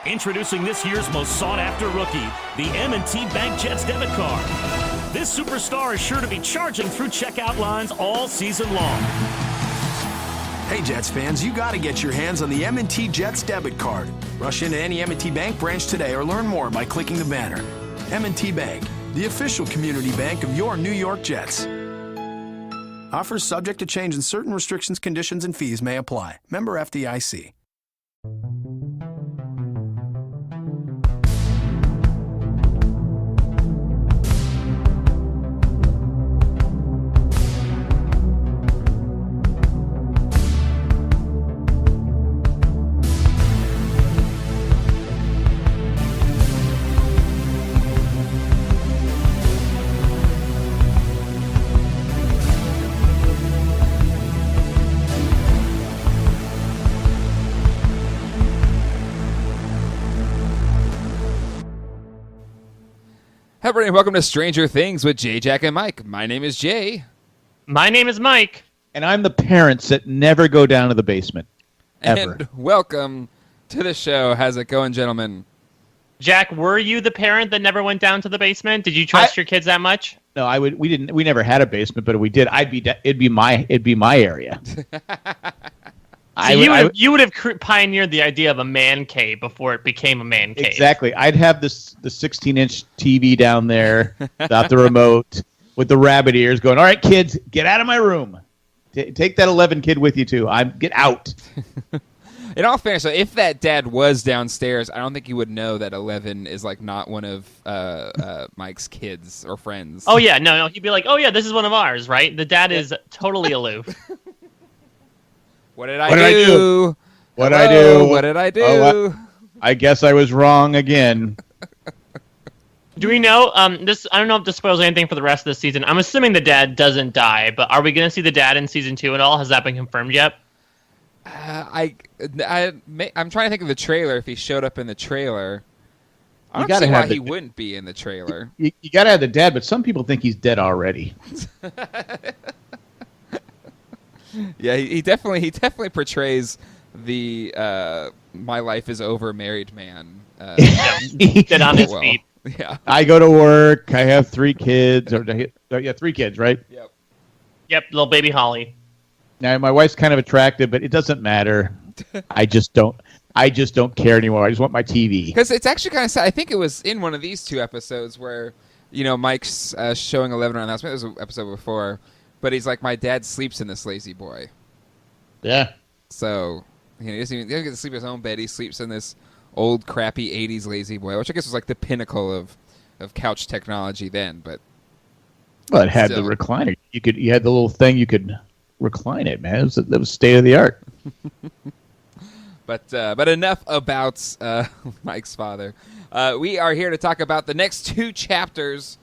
Introducing this year's most sought-after rookie, the M&T Bank Jets debit card. This superstar is sure to be charging through checkout lines all season long. Hey Jets fans, you got to get your hands on the M&T Jets debit card. Rush into any M&T Bank branch today or learn more by clicking the banner. M&T Bank, the official community bank of your New York Jets. Offers subject to change and certain restrictions, conditions, and fees may apply. Member FDIC. Hey everybody, welcome to Stranger Things with Jay, Jack, and Mike. My name is Jay. My name is Mike. And I'm the parents that never go down to the basement. Ever. And welcome to the show. How's it going, gentlemen? Jack, were you the parent that never went down to the basement? Did you trust your kids that much? No, I would. We never had a basement, but if we did, it'd be my area. So you would have pioneered the idea of a man cave before it became a man cave. Exactly. I'd have the 16-inch TV down there without the remote with the rabbit ears going, all right, kids, get out of my room. Take that 11 kid with you, too. Get out. In all fairness, so if that dad was downstairs, I don't think he would know that 11 is like not one of Mike's kids or friends. Oh, yeah. No. He'd be like, oh, yeah, this is one of ours, right? The dad is totally aloof. What did I do? What did I do? What did I do? Oh, I guess I was wrong again. Do we know, I don't know if this spoils anything for the rest of the season. I'm assuming the dad doesn't die, but are we going to see the dad in season 2 at all? Has that been confirmed yet? I'm trying to think of the trailer, if he showed up in the trailer. I You don't see gotta why have he wouldn't be in the trailer. You got to have the dad, but some people think he's dead already. Yeah, he definitely portrays the my life is over married man. Dead on his feet. Yeah. I go to work. I have 3 kids. 3 kids, right? Yep, little baby Holly. Now my wife's kind of attractive, but it doesn't matter. I just don't care anymore. I just want my TV. Because it's actually kind of sad. I think it was in one of these 2 episodes where, Mike's showing 11 around the house. Maybe it was an episode before, but he's like, my dad sleeps in this lazy boy. Yeah. So he doesn't get to sleep in his own bed. He sleeps in this old crappy 80s lazy boy, which I guess was like the pinnacle of couch technology then. But it had the recliner. You had the little thing you could recline it, man. That was state of the art. But enough about Mike's father. We are here to talk about the next 2 chapters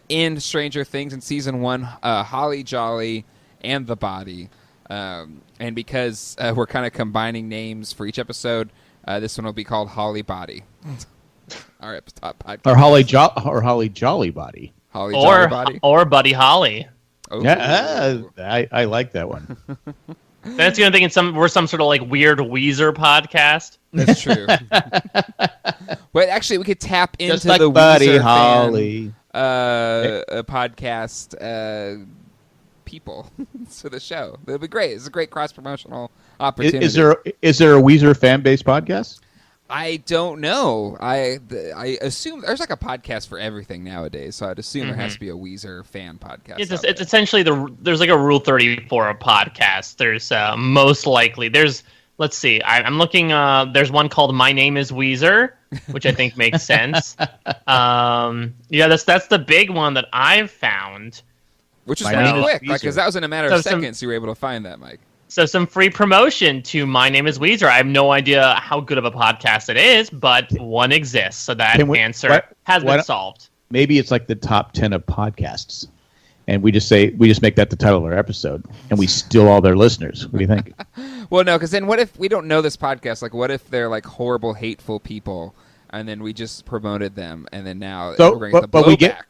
in Stranger Things in season 1, Holly Jolly and the Body. And because we're kind of combining names for each episode, this one will be called Holly Body. Our top podcast. Or Holly Jolly Body. Holly Jolly Body. Or Buddy Holly. Ooh. Yeah, I like that one. That's the only thing we're some sort of like weird Weezer podcast. That's true. But actually, we could tap into Just like the Buddy Weezer Holly podcast people to the show. It'll be great. It's a great cross-promotional opportunity. Is there a Weezer fan-based podcast? I don't know. I assume there's like a podcast for everything nowadays, so I'd assume there has to be a Weezer fan podcast. It's essentially there's like a Rule 34 of podcasts. There's most likely let's see. I'm looking. There's one called My Name Is Weezer, which I think makes sense. That's the big one that I've found. Which is pretty quick, because that was in a matter of seconds you were able to find that, Mike. So some free promotion to My Name Is Weezer. I have no idea how good of a podcast it is, but one exists, so that answer has been solved. Maybe it's like the top 10 of podcasts, and we just make that the title of our episode, and we steal all their listeners. What do you think? Well, no, because then what if we don't know this podcast? Like, what if they're like horrible, hateful people, and then we just promoted them, and then now we're going to get the blowback?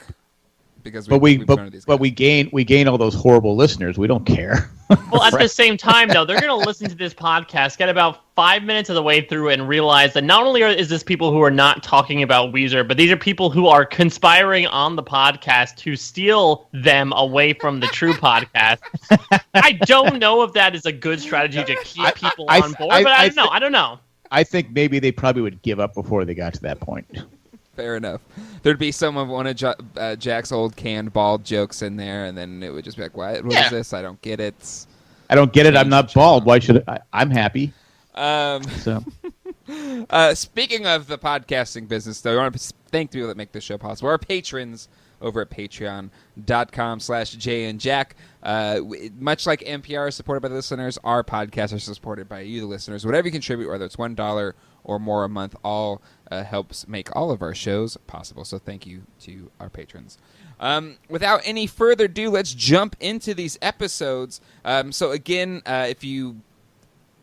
because but we've known these guys. we gain all those horrible listeners. We don't care. Well, at the same time, though, they're going to listen to this podcast, get about 5 minutes of the way through, and realize that not only is this people who are not talking about Weezer, but these are people who are conspiring on the podcast to steal them away from the true podcast. I don't know if that is a good strategy to keep people on board, but I don't know. I think maybe they probably would give up before they got to that point. Fair enough. There'd be some of one of Jack's old canned bald jokes in there, and then it would just be like, "What is this? I don't get it." I don't get it. I'm not bald. Why should I'm happy. So. Speaking of the podcasting business, though, I want to thank the people that make this show possible. Our patrons over at patreon.com/JayandJack. Much like NPR is supported by the listeners, our podcasts are supported by you, the listeners. Whatever you contribute, whether it's $1 or more a month, all helps make all of our shows possible. So thank you to our patrons. Without any further ado, let's jump into these episodes. So again, if you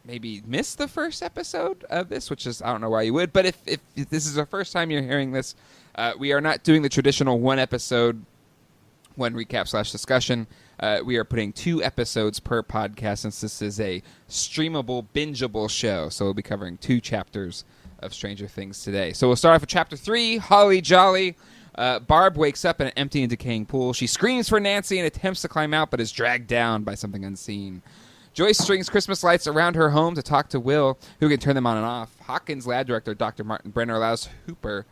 maybe missed the first episode of this, which is, I don't know why you would, but if this is the first time you're hearing this, we are not doing the traditional one episode, one recap / discussion. We are putting 2 episodes per podcast since this is a streamable, bingeable show. So we'll be covering 2 chapters of Stranger Things today. So we'll start off with Chapter 3, Holly Jolly. Barb wakes up in an empty and decaying pool. She screams for Nancy and attempts to climb out, but is dragged down by something unseen. Joyce strings Christmas lights around her home to talk to Will, who can turn them on and off. Hawkins lab director Dr. Martin Brenner allows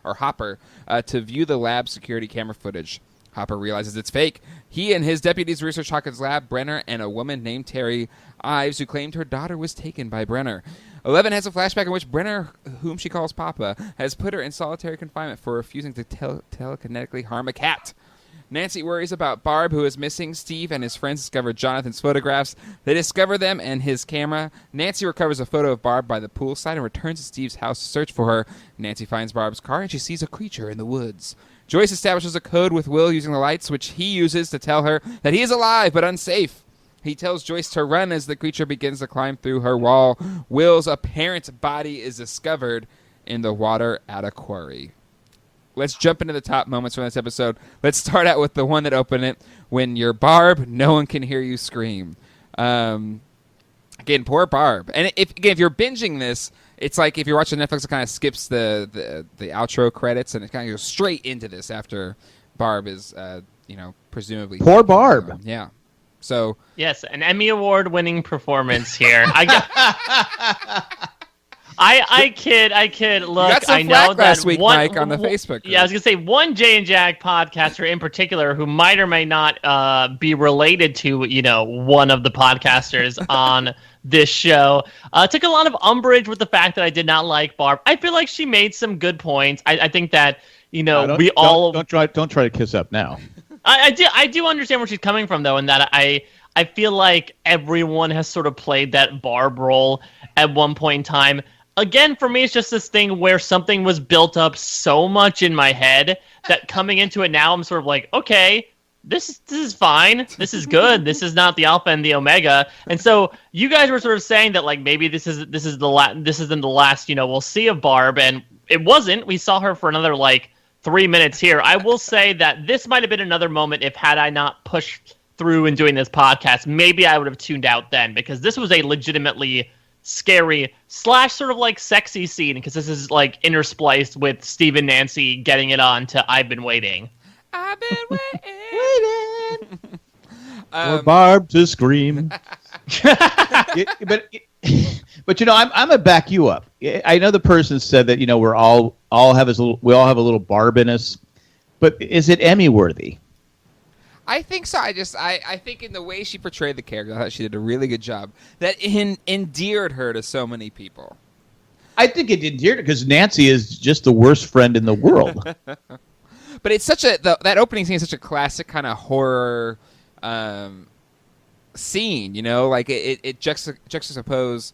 Hopper to view the lab security camera footage. Hopper realizes it's fake. He and his deputies research Hawkins' lab, Brenner, and a woman named Terry Ives, who claimed her daughter was taken by Brenner. 11 has a flashback in which Brenner, whom she calls Papa, has put her in solitary confinement for refusing to telekinetically harm a cat. Nancy worries about Barb, who is missing. Steve and his friends discover Jonathan's photographs. They discover them and his camera. Nancy recovers a photo of Barb by the poolside and returns to Steve's house to search for her. Nancy finds Barb's car and she sees a creature in the woods. Joyce establishes a code with Will using the lights, which he uses to tell her that he is alive but unsafe. He tells Joyce to run as the creature begins to climb through her wall. Will's apparent body is discovered in the water at a quarry. Let's jump into the top moments from this episode. Let's start out with the one that opened it. When you're Barb, no one can hear you scream. Again, poor Barb. And if you're binging this, it's like if you're watching Netflix, it kind of skips the outro credits, and it kind of goes straight into this after Barb is, presumably... Poor Barb. Yeah. So... Yes, an Emmy Award-winning performance here. I kid. Look, you got some I know flack that last week, Mike, on the Facebook group. Yeah, I was gonna say one Jay and Jack podcaster in particular who might or may not be related to one of the podcasters on this show took a lot of umbrage with the fact that I did not like Barb. I feel like she made some good points. I think that don't try to kiss up now. I do understand where she's coming from though, and that I feel like everyone has sort of played that Barb role at one point in time. Again, for me, it's just this thing where something was built up so much in my head that coming into it now, I'm sort of like, okay, this is fine. This is good. This is not the alpha and the omega. And so you guys were sort of saying that like maybe this isn't the last we'll see of Barb, and it wasn't. We saw her for another like 3 minutes here. I will say that this might have been another moment if had I not pushed through and doing this podcast, maybe I would have tuned out then, because this was a legitimately scary / sort of like sexy scene, because this is like interspliced with Steve and Nancy getting it on to I've Been Waiting. I've been waiting. For Barb to scream. But I'm gonna back you up. I know the person said that we all have a little Barb in us, but is it Emmy worthy? I think so. I think in the way she portrayed the character, I thought she did a really good job. That endeared her to so many people. I think it endeared her because Nancy is just the worst friend in the world. But it's that opening scene is such a classic kind of horror scene. Like it juxtapose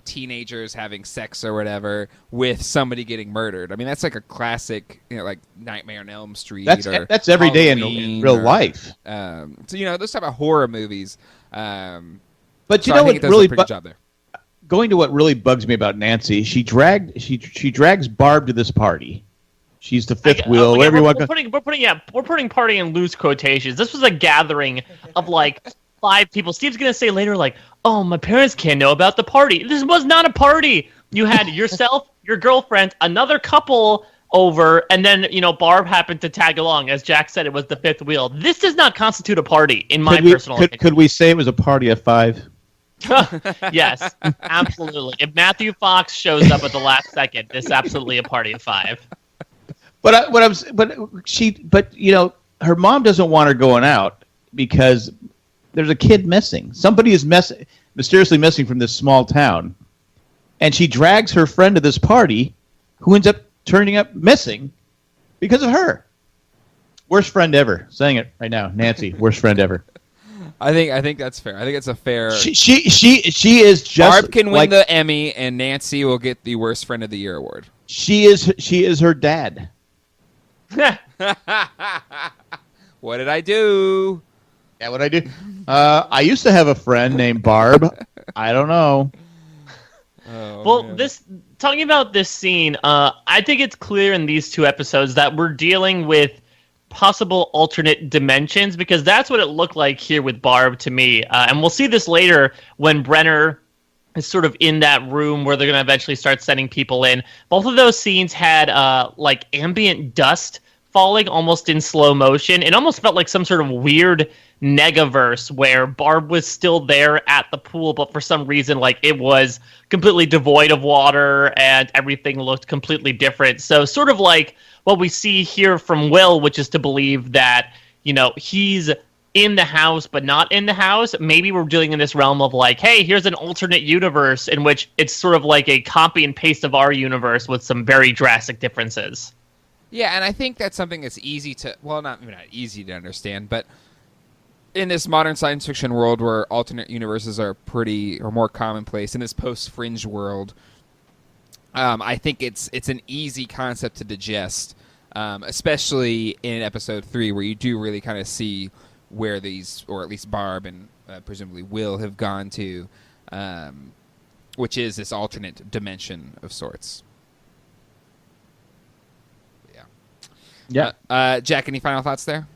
teenagers having sex or whatever with somebody getting murdered. I mean, that's like a classic, like Nightmare on Elm Street. That's every day in real life. So those type of horror movies. But what really going to what really bugs me about Nancy, she drags Barb to this party. She's the fifth wheel. Everyone. We're putting party in loose quotations. This was a gathering of like 5 people. Steve's gonna say later, like, "Oh, my parents can't know about the party." This was not a party. You had yourself, your girlfriend, another couple over, and then Barb happened to tag along. As Jack said, it was the fifth wheel. This does not constitute a party, in my personal opinion. Could we say it was a party of 5? Yes, absolutely. If Matthew Fox shows up at the last second, it's absolutely a party of 5. But her mom doesn't want her going out because there's a kid missing. Somebody is mysteriously missing from this small town, and she drags her friend to this party, who ends up turning up missing because of her. Worst friend ever. Saying it right now, Nancy. Worst friend ever. I think that's fair. I think it's a fair. She is just. Barb can win the Emmy, and Nancy will get the Worst Friend of the Year award. She is her dad. What did I do? Yeah, what I do? I used to have a friend named Barb. I don't know. Talking about this scene, I think it's clear in these 2 episodes that we're dealing with possible alternate dimensions, because that's what it looked like here with Barb to me. And we'll see this later when Brenner is sort of in that room where they're going to eventually start sending people in. Both of those scenes had like ambient dust falling almost in slow motion. It almost felt like some sort of weird negaverse where Barb was still there at the pool, but for some reason, like, it was completely devoid of water and everything looked completely different. So sort of like what we see here from Will, which is to believe that, he's in the house but not in the house. Maybe we're dealing in this realm of like, hey, here's an alternate universe in which it's sort of like a copy and paste of our universe with some very drastic differences. Yeah, and I think that's something that's easy to, well, not easy to understand, but in this modern science fiction world where alternate universes are more commonplace, in this post-Fringe world, I think it's an easy concept to digest, especially in episode 3, where you do really kind of see where these, or at least Barb and presumably Will, have gone to, which is this alternate dimension of sorts. Yeah. Jack, any final thoughts there?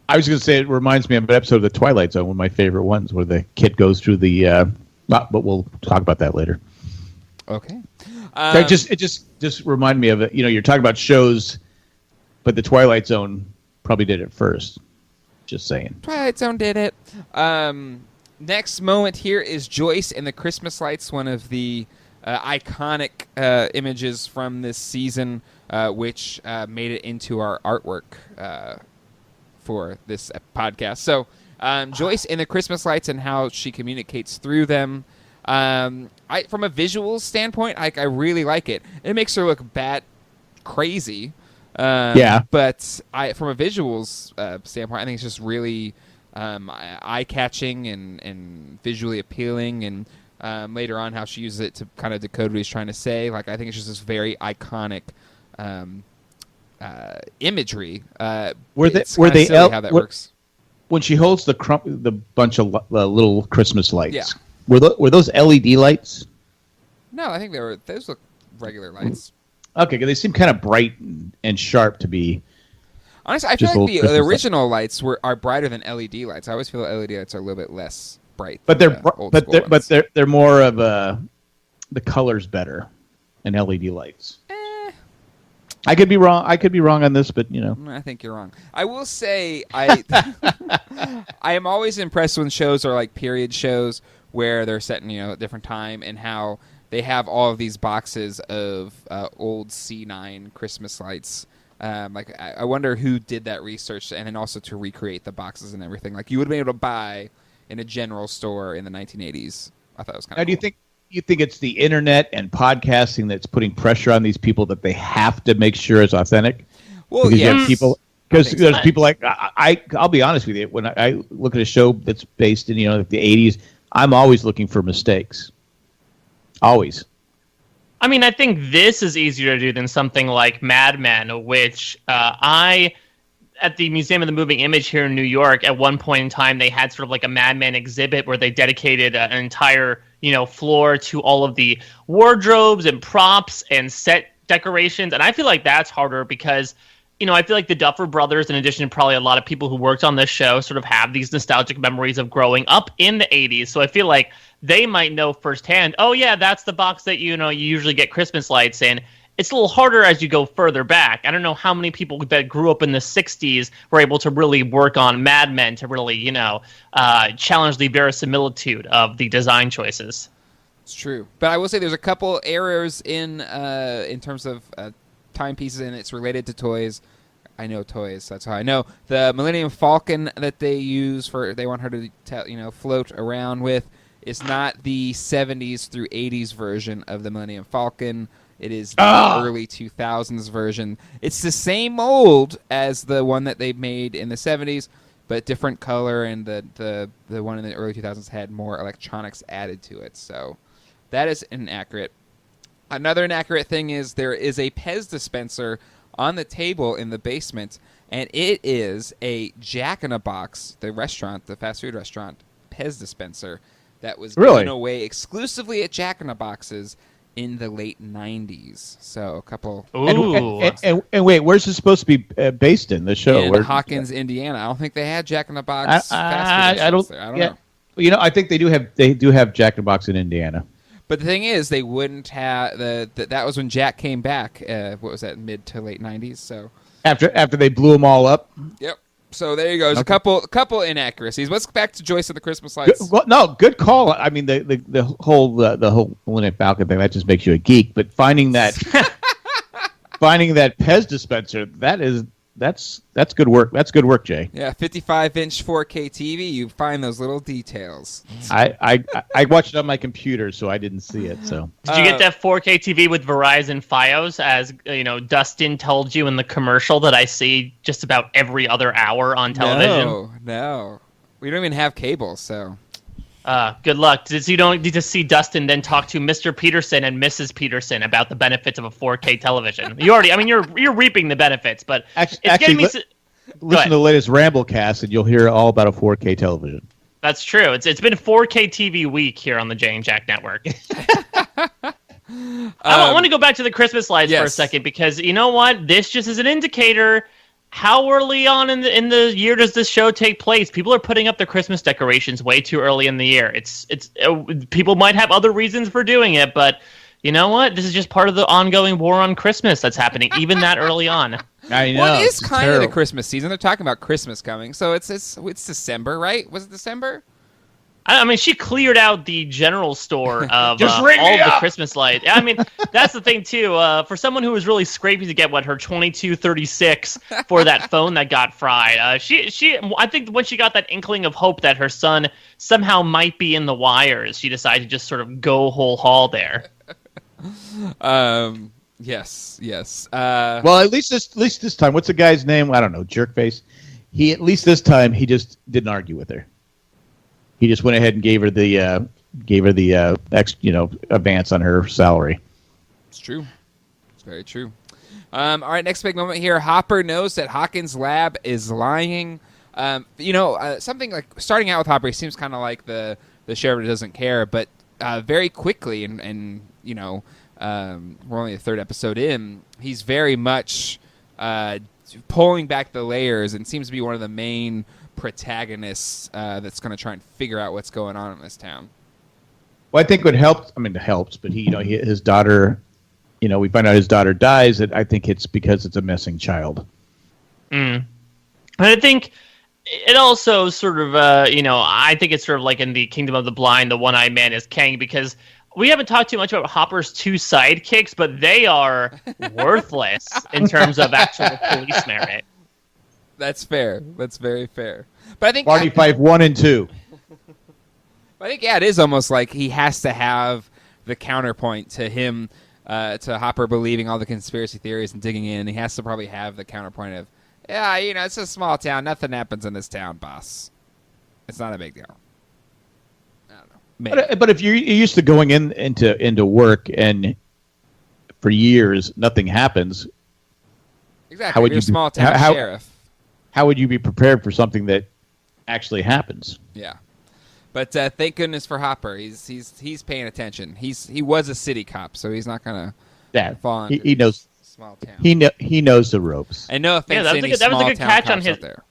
I was going to say it reminds me of an episode of The Twilight Zone, one of my favorite ones, where the kid goes through the. But we'll talk about that later. Okay. It just reminded me of it. You're talking about shows, but The Twilight Zone probably did it first. Just saying. Twilight Zone did it. Next moment here is Joyce and the Christmas lights, one of the iconic images from this season, which made it into our artwork for this podcast. So Joyce and the Christmas lights and how she communicates through them. From a visual standpoint, I really like it. It makes her look crazy. Yeah. But from a visuals standpoint, I think it's just really eye-catching and visually appealing. And later on, how she uses it to kind of decode what he's trying to say. Like, I think it's just this very iconic imagery. Were they how that works? When she holds the bunch of little Christmas lights, yeah. Were those LED lights? No, I think those look regular lights. Okay, because they seem kind of bright and sharp to be. Honestly, I feel like the original lights are brighter than LED lights. I always feel that LED lights are a little bit less bright. But they're more of the color's better in LED lights. I could be wrong. I could be wrong on this, but I think you're wrong. I will say I am always impressed when shows are like period shows where they're set in a different time, and how they have all of these boxes of old C9 Christmas lights. I wonder who did that research, and then also to recreate the boxes and everything. Like, you would have been able to buy in a general store in the 1980s. I thought it was kind of cool. Do you think it's the internet and podcasting that's putting pressure on these people that they have to make sure it's authentic? Well, yes. Because there's people like I'll be honest with you. When I look at a show that's based in the 80s, I'm always looking for mistakes. Always. I mean, I think this is easier to do than something like Mad Men, which at the Museum of the Moving Image here in New York, at one point in time, they had sort of like a Mad Men exhibit where they dedicated an entire floor to all of the wardrobes and props and set decorations, and I feel like that's harder because, I feel like the Duffer Brothers, in addition to probably a lot of people who worked on this show, sort of have these nostalgic memories of growing up in the 80s. So I feel like they might know firsthand, oh yeah, that's the box that, you usually get Christmas lights in. It's a little harder as you go further back. I don't know how many people that grew up in the 60s were able to really work on Mad Men to really, challenge the verisimilitude of the design choices. It's true. But I will say there's a couple errors in terms of timepieces, and it's related to toys. I know toys. That's how I know. The Millennium Falcon that they use they want her to float around with is not the 70s through 80s version of the Millennium Falcon. It is the early 2000s version. It's the same mold as the one that they made in the 70s, but different color, and the one in the early 2000s had more electronics added to it. So that is inaccurate. Another inaccurate thing is there is a Pez dispenser on the table in the basement, and it is a Jack in a Box, the fast food restaurant, Pez dispenser that was given away exclusively at Jack in the Boxes in the late 90s. So a couple... And wait, where's this supposed to be based in, the show? In Hawkins, Indiana. I don't think they had Jack in the Box fast food restaurants there. I don't know. I think they do have Jack in the Box in Indiana. But the thing is, they wouldn't have that was when Jack came back. What was that, mid to late 90s? So after they blew them all up. Yep. So there you go. There's a couple inaccuracies. Let's go back to Joyce and the Christmas lights. Good call. I mean, the whole Millennium Falcon thing, that just makes you a geek. But finding that Pez dispenser, that's good work. That's good work, Jay. Yeah, 55-inch 4K TV. You find those little details. I watched it on my computer, so I didn't see it. So did you get that 4K TV with Verizon FiOS? As Dustin told you in the commercial that I see just about every other hour on television. No, we don't even have cable, so. Good luck. You don't need to see Dustin then talk to Mr. Peterson and Mrs. Peterson about the benefits of a 4K television. You're reaping the benefits, but listen to the latest Ramblecast and you'll hear all about a 4K television. That's true. It's been 4K TV week here on the Jay and Jack Network. I want to go back to the Christmas lights for a second, because you know what? This just is an indicator. How early on in the year does this show take place? People are putting up their Christmas decorations way too early in the year. It's people might have other reasons for doing it, but you know what? This is just part of the ongoing war on Christmas that's happening even that early on. I know. Well, it is kind of the Christmas season. They're talking about Christmas coming, so it's December, right? Was it December? I mean, she cleared out the general store of all the Christmas lights. I mean, that's the thing, too. For someone who was really scraping to get, her 2236 for that phone that got fried, I think when she got that inkling of hope that her son somehow might be in the wires, she decided to just sort of go whole haul there. Yes. Well, at least this time, what's the guy's name? I don't know, Jerkface. At least this time, he just didn't argue with her. He just went ahead and gave her the advance on her salary. It's true. It's very true. All right, next big moment here. Hopper knows that Hawkins' lab is lying. Something like starting out with Hopper, he seems kind of like the sheriff doesn't care, but very quickly, and we're only the third episode in, he's very much pulling back the layers and seems to be one of the main protagonists that's going to try and figure out what's going on in this town. Well, I think what helped. I mean, it helps, but his daughter. We find out his daughter dies. And I think it's because it's a missing child. And I think it also sort of, I think it's sort of like in the Kingdom of the Blind, the one-eyed man is king, because we haven't talked too much about Hopper's two sidekicks, but they are worthless in terms of actual police merit. That's fair. That's very fair. But I think Barney Fife 1 and 2. I think it is almost like he has to have the counterpoint to him, to Hopper believing all the conspiracy theories and digging in. He has to probably have the counterpoint of, it's a small town. Nothing happens in this town, boss. It's not a big deal. I don't know. Maybe. But if you're used to going into work and for years nothing happens, exactly. How would you a small town sheriff? How would you be prepared for something that actually happens? Yeah, but thank goodness for Hopper. He's paying attention. He was a city cop, so he's not gonna Yeah, Fall he knows. Small town. He knows the ropes. And no offense that to was a any good- that was a small good town catch on cops his- out there.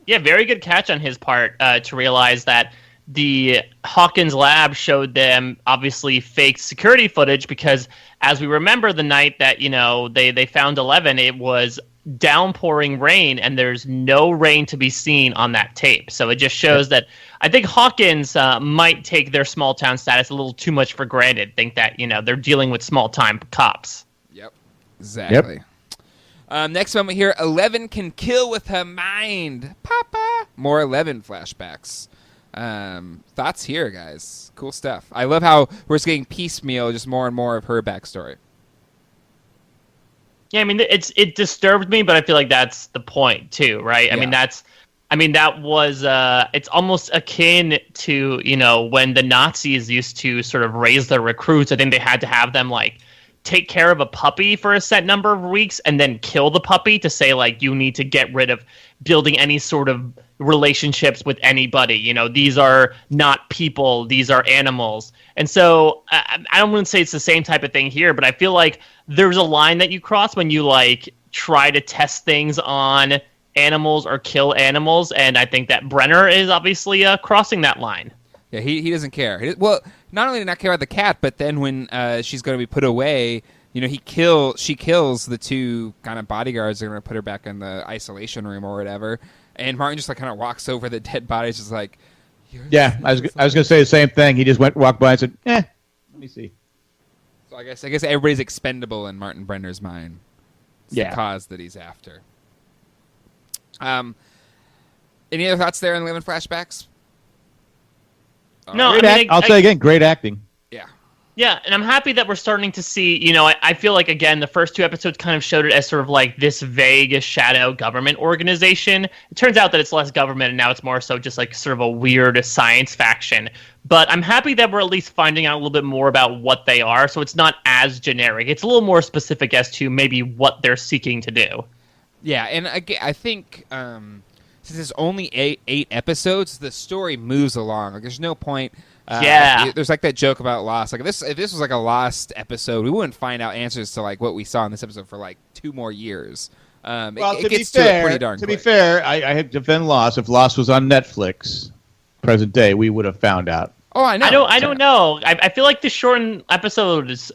Yeah, very good catch on his part to realize that the Hawkins lab showed them obviously fake security footage because, as we remember, the night that they found 11, it was downpouring rain, and there's no rain to be seen on that tape. So it just shows that I think Hawkins might take their small town status a little too much for granted. Think that they're dealing with small time cops. Yep, exactly. Next moment here, 11 can kill with her mind. Papa. More 11 flashbacks. Thoughts here, guys. Cool stuff. I love how we're just getting piecemeal, just more and more of her backstory. Yeah, I mean, it disturbed me, but I feel like that's the point too, right? Yeah. That was it's almost akin to when the Nazis used to sort of raise their recruits. I think they had to have them like take care of a puppy for a set number of weeks and then kill the puppy to say like you need to get rid of building any sort of relationships with anybody. These are not people, these are animals. And so I don't want to say it's the same type of thing here, but I feel like there's a line that you cross when you like try to test things on animals or kill animals, and I think that Brenner is obviously crossing that line. Yeah, he doesn't care. Well, not only did not care about the cat, but then when she's going to be put away, she kills the two kind of bodyguards. They're going to put her back in the isolation room or whatever. And Martin just like kind of walks over the dead bodies, just like, yeah. I was going to say the same thing. He just walked by and said, let me see. So I guess everybody's expendable in Martin Brenner's mind. It's the cause that he's after. Any other thoughts there on the 11 flashbacks? No, I'll say again, great acting. Yeah, and I'm happy that we're starting to see, I feel like, again, the first two episodes kind of showed it as sort of like this vague shadow government organization. It turns out that it's less government, and now it's more so just like sort of a weird science faction. But I'm happy that we're at least finding out a little bit more about what they are, so it's not as generic. It's a little more specific as to maybe what they're seeking to do. Yeah, and again, I think since it's only eight episodes, the story moves along. Like, there's no point... there's like that joke about Lost. Like if this was like a Lost episode, we wouldn't find out answers to like what we saw in this episode for like 2 more years. To be fair, I had to defend Lost. If Lost was on Netflix, present day, we would have found out. Oh, I know. I don't know. I feel like the shortened episode is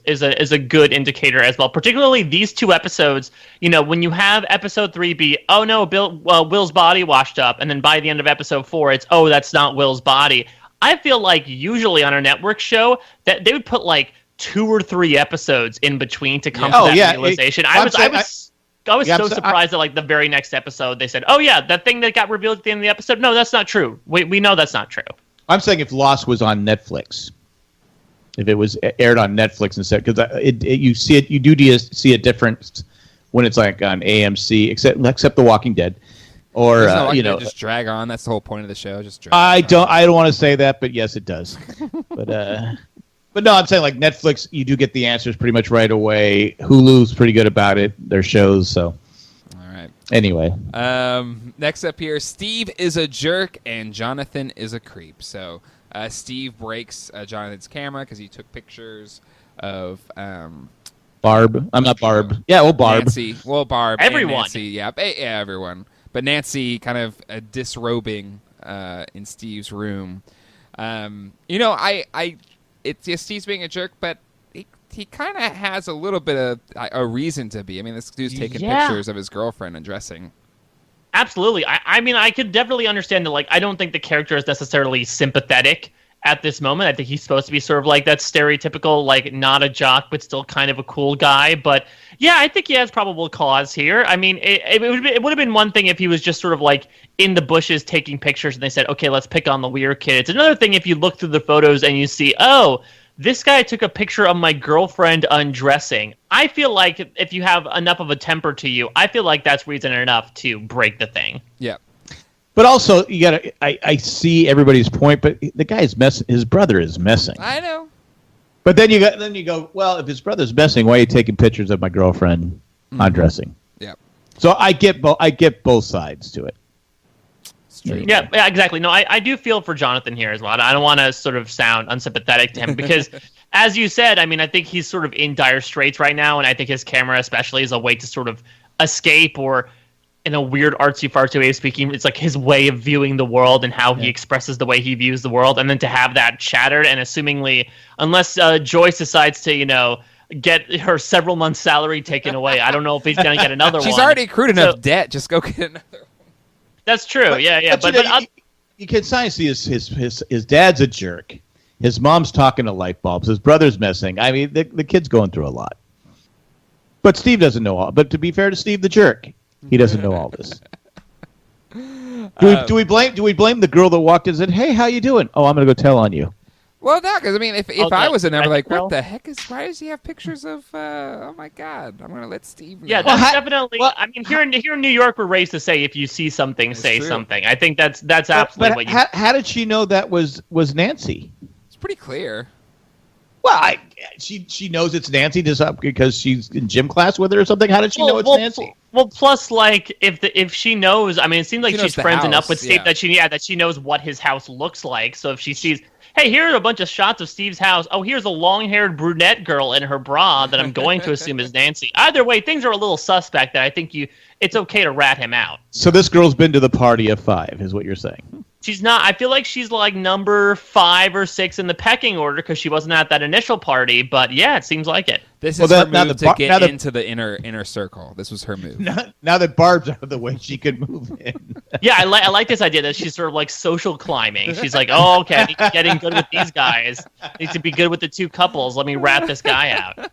a good indicator as well. Particularly these 2 episodes. When you have episode 3 be, oh no, Will's body washed up, and then by the end of episode 4, it's, oh, that's not Will's body. I feel like usually on a network show that they would put like 2 or 3 episodes in between to come to that realization. I was so surprised that like the very next episode they said, "Oh yeah, that thing that got revealed at the end of the episode. No, that's not true. We know that's not true." I'm saying if Lost was on Netflix, if it was aired on Netflix instead, because you see a difference when it's like on AMC, except The Walking Dead. Or just drag on. That's the whole point of the show. Just drag I don't want to say that, but yes, it does. but no, I'm saying like Netflix, you do get the answers pretty much right away. Hulu's pretty good about it. Their shows, so. All right. Anyway. Next up here, Steve is a jerk and Jonathan is a creep. So Steve breaks Jonathan's camera because he took pictures of Barb. I'm not Barb. Yeah, Barb. Nancy. Well, Barb. Everyone. And Nancy. Yeah, everyone. But Nancy kind of disrobing in Steve's room. Steve's being a jerk, but he kind of has a little bit of a reason to be. I mean, this dude's taking pictures of his girlfriend undressing. Absolutely. I mean, I could definitely understand that. Like, I don't think the character is necessarily sympathetic at this moment. I think he's supposed to be sort of like that stereotypical, like, not a jock, but still kind of a cool guy. But yeah, I think he has probable cause here. I mean, it would have been one thing if he was just sort of like in the bushes taking pictures and they said, okay, let's pick on the weird kid. It's another thing if you look through the photos and you see, oh, this guy took a picture of my girlfriend undressing. I feel like if you have enough of a temper to you, I feel like that's reason enough to break the thing. Yeah. But also, you gotta. I see everybody's point, but the guy is messing. His brother is messing. I know. But then you go. Well, if his brother's messing, why are you taking pictures of my girlfriend undressing? Yeah. So I get both sides to it. Yeah, exactly. No, I do feel for Jonathan here as well. I don't want to sort of sound unsympathetic to him because as you said, I mean, I think he's sort of in dire straits right now, and I think his camera especially is a way to sort of escape, or in a weird artsy-fartsy way of speaking, it's like his way of viewing the world and how he expresses the way he views the world, and then to have that shattered, and assumingly, unless Joyce decides to, get her several months' salary taken away, I don't know if he's going to get another one. She's already accrued enough debt. Just go get another one. That's true. Yeah. But you can see his dad's a jerk. His mom's talking to light bulbs. His brother's missing. I mean, the kid's going through a lot. But Steve doesn't know all. But to be fair to Steve the jerk, he doesn't know all this. Do we blame the girl that walked in and said, "Hey, how you doing?" "Oh, I'm going to go tell on you." Well, no, because I mean, if I was in there, I'd be like, girl? what the heck why does he have pictures of? Oh my God, I'm gonna let Steve know. Yeah, that's definitely. I mean, here in New York, we're raised to say if you see something, say true. something. I think that's absolutely But what you. how did she know that was Nancy? It's pretty clear. Well, she knows it's Nancy just because she's in gym class with her or something. How did she know it's Nancy? Well, plus, like, if she knows, I mean, it seems like she's friends enough with Steve that she knows what his house looks like. So if she sees, hey, here are a bunch of shots of Steve's house. Oh, here's a long-haired brunette girl in her bra that I'm going to assume is Nancy. Either way, things are a little suspect. That I think it's okay to rat him out. So this girl's been to the party of 5, is what you're saying? She's not. I feel like she's like number 5 or 6 in the pecking order because she wasn't at that initial party. But yeah, it seems like it. This is her move to get into the inner circle. This was her move. Now that Barb's out of the way, she could move in. Yeah, I like this idea that she's sort of like social climbing. She's like, oh, okay, I need to get in good with these guys. I need to be good with the 2 couples. Let me rat this guy out.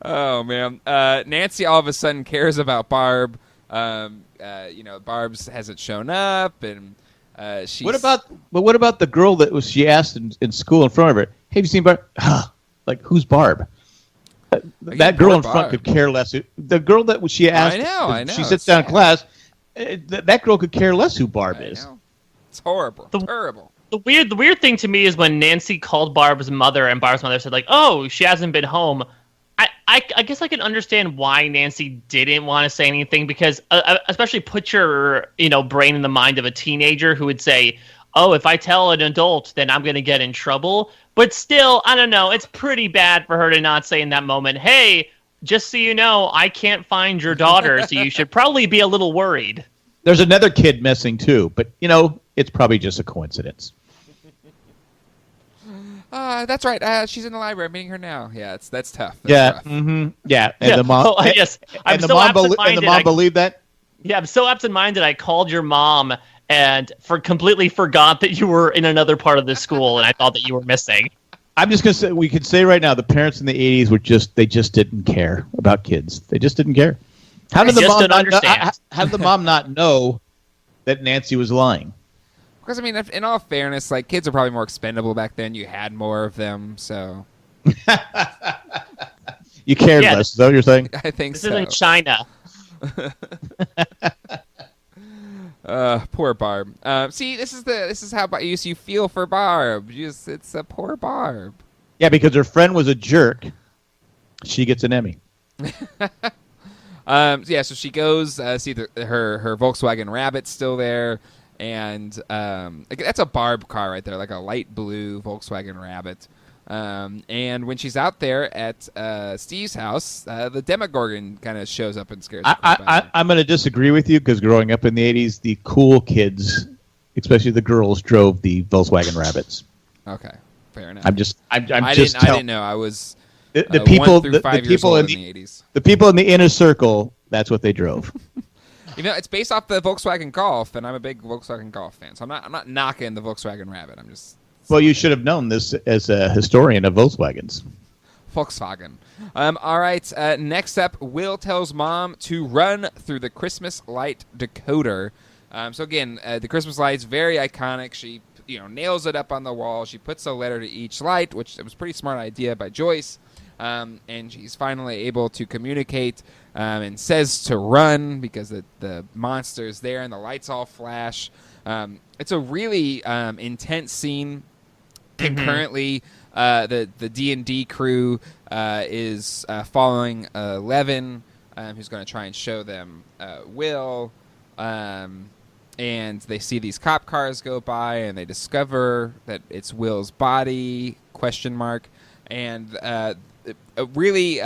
Oh man, Nancy all of a sudden cares about Barb. Barb's hasn't shown up, and she's... What about the girl that she asked in school in front of her? Hey, have you seen Barb? Like, who's Barb? That girl in front could care less. The girl that she asked, I know. She sits down in class. That girl could care less who Barb is. It's horrible. Terrible. The weird thing to me is when Nancy called Barb's mother, and Barb's mother said like, "Oh, she hasn't been home." I guess I can understand why Nancy didn't want to say anything because, especially put your brain in the mind of a teenager who would say, "Oh, if I tell an adult, then I'm going to get in trouble." But still, I don't know. It's pretty bad for her to not say in that moment, "Hey, just so you know, I can't find your daughter, so you should probably be a little worried." There's another kid missing too, but it's probably just a coincidence. That's right. She's in the library. I'm meeting her now. Yeah, that's tough. That's tough. Mm-hmm. Yeah, and the mom. Yes, and the mom believed that. Yeah, I'm so absent-minded. I called your mom and completely forgot that you were in another part of the school, and I thought that you were missing. I'm just gonna say we could say right now the parents in the '80s were just didn't care about kids. They just didn't care. How did the mom not know that Nancy was lying? Because, I mean, in all fairness, like, kids are probably more expendable back then. You had more of them, so... You cared less, is that what you're saying? I think this so. This isn't China. Poor Barb. See, this is how you feel for Barb. It's a poor Barb. Yeah, because her friend was a jerk. She gets an Emmy. So she goes, see her Volkswagen Rabbit's still there. And that's a Barb car right there, like a light blue Volkswagen Rabbit. And when she's out there at Steve's house, the Demogorgon kind of shows up and scares her. I'm going to disagree with you because growing up in the 80s, the cool kids, especially the girls, drove the Volkswagen Rabbits. Okay, fair enough. I didn't know. I was the people 1 through 5 years old in the 80s. The people in the inner circle, that's what they drove. It's based off the Volkswagen Golf, and I'm a big Volkswagen Golf fan, so I'm not knocking the Volkswagen Rabbit. I'm just... Well, you should have known this as a historian of Volkswagens. Volkswagen. All right, next up, Will tells Mom to run through the Christmas light decoder. So again, the Christmas light's very iconic. She nails it up on the wall. She puts a letter to each light, which was a pretty smart idea by Joyce. And she's finally able to communicate and says to run because the monster's there and the lights all flash. It's a really intense scene. Concurrently, the D&D crew is following Levin, who's going to try and show them Will. And they see these cop cars go by, and they discover that it's Will's body, ? and really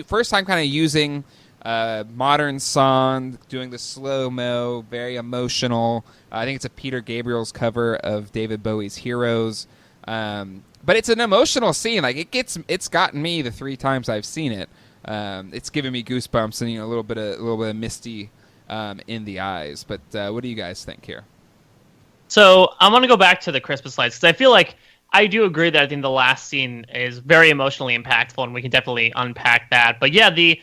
first time kind of using modern song, doing the slow-mo, very emotional. I think it's a Peter Gabriel's cover of David Bowie's Heroes. But it's an emotional scene. Like it's gotten me the 3 times I've seen it. It's giving me goosebumps and a little bit of misty in the eyes. But what do you guys think here? So I want to go back to the Christmas lights because I feel like I do agree that I think the last scene is very emotionally impactful, and we can definitely unpack that. But yeah, the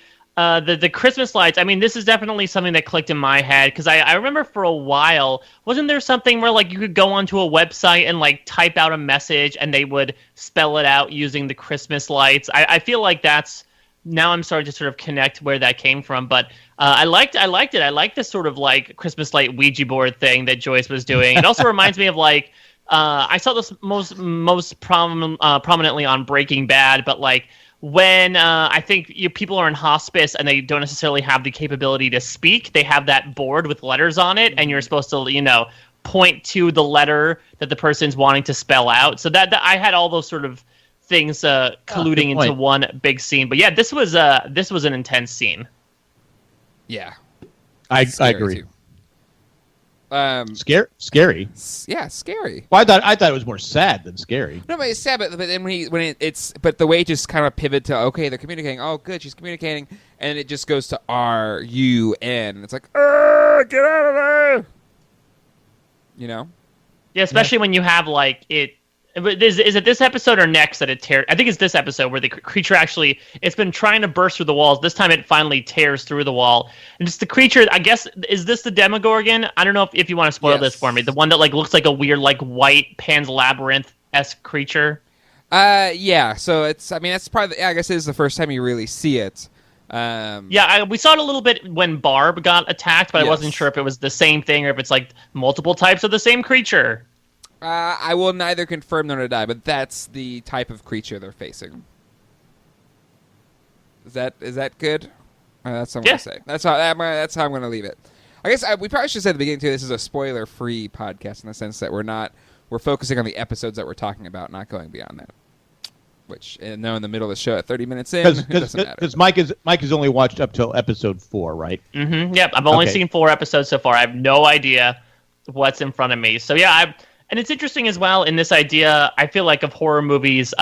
Christmas lights, I mean, this is definitely something that clicked in my head, because I remember for a while, wasn't there something where, like, you could go onto a website and, like, type out a message, and they would spell it out using the Christmas lights? I feel like that's, now I'm starting to sort of connect where that came from, but I liked it. I liked this sort of, like, Christmas light Ouija board thing that Joyce was doing. It also reminds me of, like, I saw this most prominently on Breaking Bad, but, like, when I think people are in hospice and they don't necessarily have the capability to speak, they have that board with letters on it, and you're supposed to, point to the letter that the person's wanting to spell out. So that I had all those sort of things colluding into one big scene. But yeah, this was an intense scene. Yeah, I agree. Too. Scary. Yeah, scary. Well, I thought it was more sad than scary. No, but it's sad. But then but the way it just kind of pivot to, okay, they're communicating. Oh, good, she's communicating, and it just goes to RUN. It's like, get out of there. Yeah, especially when you have like it. Is it this episode or next that it tears? I think it's this episode where the creature actually, it's been trying to burst through the walls. This time it finally tears through the wall. And just the creature, I guess, is this the Demogorgon? I don't know if you want to spoil this for me. The one that like looks like a weird like white Pan's Labyrinth-esque creature. Yeah. So that's probably, I guess it is the first time you really see it. We saw it a little bit when Barb got attacked, but I wasn't sure if it was the same thing or if it's like multiple types of the same creature. I will neither confirm nor deny, but that's the type of creature they're facing. Is that good? That's what I'm going to say. That's how I'm going to leave it. I guess we probably should say at the beginning too. This is a spoiler-free podcast in the sense that we're focusing on the episodes that we're talking about, not going beyond that. Which, now in the middle of the show at 30 minutes in, it doesn't matter. Because Mike has only watched up till episode 4, right? Mm-hmm. Yep, I've only seen 4 episodes so far. I have no idea what's in front of me. So yeah, and it's interesting as well in this idea, I feel like, of horror movies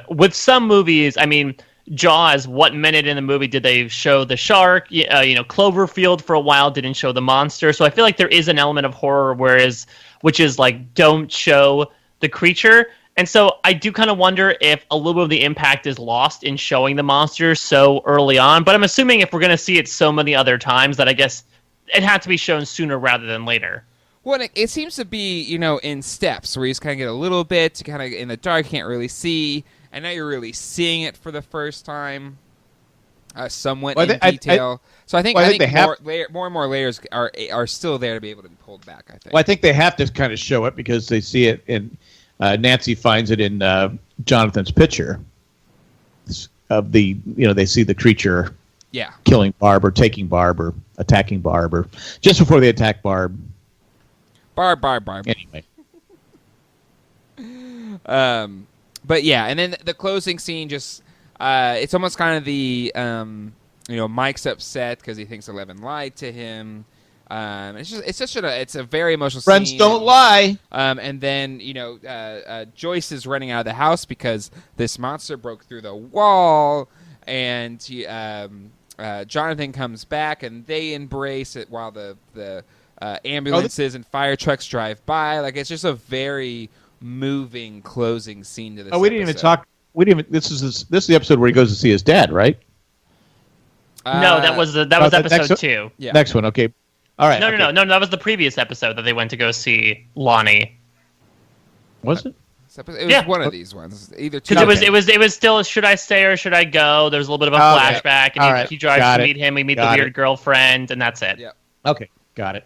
with some movies, I mean, Jaws, what minute in the movie did they show the shark? Cloverfield for a while didn't show the monster. So I feel like there is an element of horror which is like, don't show the creature. And so I do kind of wonder if a little bit of the impact is lost in showing the monster so early on. But I'm assuming if we're going to see it so many other times that I guess it had to be shown sooner rather than later. Well, it seems to be, in steps where you just kind of get a little bit, kind of in the dark, can't really see, and now you're really seeing it for the first time, somewhat in detail. I think more and more layers are still there to be able to be pulled back, I think. Well, I think they have to kind of show it because they see it in, Nancy finds it in Jonathan's picture of the, they see the creature killing Barb or taking Barb or attacking Barb or just before they attack Barb. Barb. Anyway. But yeah, and then the closing scene just, it's almost kind of the, Mike's upset because he thinks Eleven lied to him. It's a very emotional scene. Friends don't lie. And then, Joyce is running out of the house because this monster broke through the wall, and Jonathan comes back, and they embrace it while the ambulances and fire trucks drive by. Like, it's just a very moving closing scene to this. We didn't even talk. This is the episode where he goes to see his dad, right? No, that was episode 2. Yeah. Next one, okay. All right. No, that was the previous episode that they went to go see Lonnie. Was it? It was one of these ones. Either two. Because it was still, should I stay or should I go? There's a little bit of a flashback, and he drives to meet him. We meet the weird girlfriend, and that's it. Yeah. Okay, got it.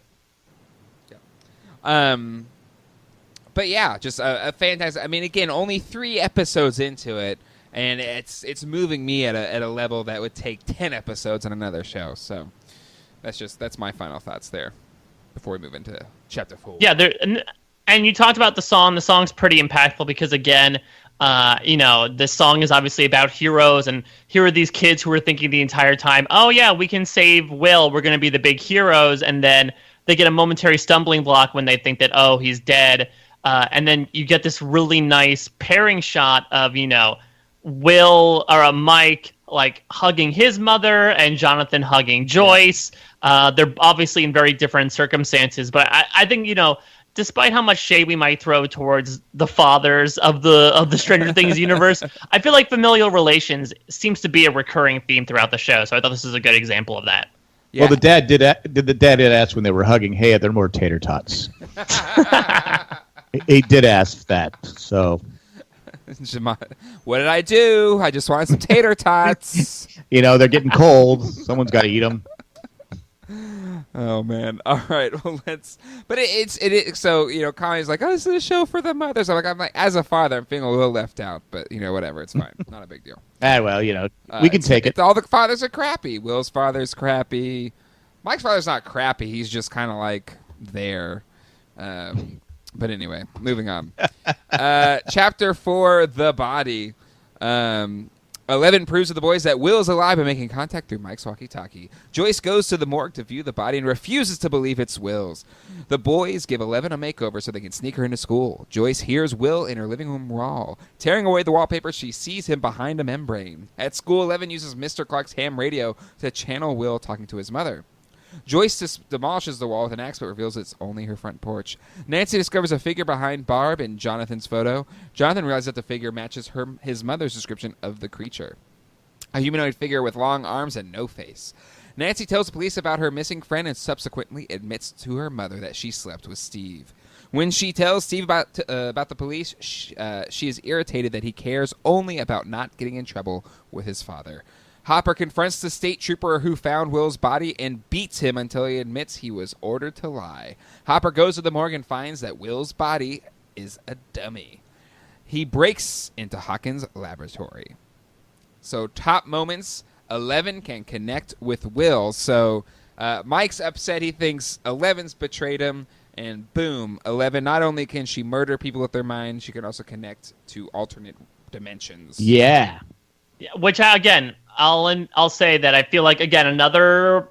But yeah, just a fantastic. I mean, again, only 3 episodes into it, and it's moving me at a level that would take 10 episodes on another show. So that's my final thoughts there before we move into chapter 4. Yeah, and you talked about the song. The song's pretty impactful because, again, This song is obviously about heroes, and here are these kids who are thinking the entire time, oh yeah, we can save Will, we're going to be the big heroes, and then they get a momentary stumbling block when they think that, oh, he's dead, and then you get this really nice pairing shot of, Will, or Mike, like, hugging his mother, and Jonathan hugging Joyce. They're obviously in very different circumstances, but I think, despite how much shade we might throw towards the fathers of the Stranger Things universe, I feel like familial relations seems to be a recurring theme throughout the show. So I thought this is a good example of that. Yeah. Well, the dad did ask when they were hugging, hey, are there more tater tots? He did ask that. So what did I do? I just wanted some tater tots. They're getting cold. Someone's got to eat them. Oh man! All right, well But it. So Connie's like, oh, this is a show for the mothers. I'm like, as a father, I'm feeling a little left out, but whatever, it's fine, not a big deal. Well, we can take it. All the fathers are crappy. Will's father's crappy. Mike's father's not crappy. He's just kind of like there. But anyway, moving on. Chapter 4, The Body. 11 proves to the boys that Will is alive by making contact through Mike's walkie-talkie. Joyce goes to the morgue to view the body and refuses to believe it's Will's. The boys give 11 a makeover so they can sneak her into school. Joyce hears Will in her living room wall. Tearing away the wallpaper, she sees him behind a membrane. At school, 11 uses Mr. Clark's ham radio to channel Will talking to his mother. Joyce demolishes the wall with an axe but reveals it's only her front porch. Nancy discovers a figure behind Barb in Jonathan's photo. Jonathan realizes that the figure matches his mother's description of the creature. A humanoid figure with long arms and no face. Nancy tells the police about her missing friend and subsequently admits to her mother that she slept with Steve. When she tells Steve about the police, she is irritated that he cares only about not getting in trouble with his father. Hopper confronts the state trooper who found Will's body and beats him until he admits he was ordered to lie. Hopper goes to the morgue and finds that Will's body is a dummy. He breaks into Hawkins' laboratory. So top moments, 11 can connect with Will. So Mike's upset. He thinks 11's betrayed him. And boom, 11, not only can she murder people with their mind, she can also connect to alternate dimensions. Yeah. Which, again, I'll say that I feel like, again, another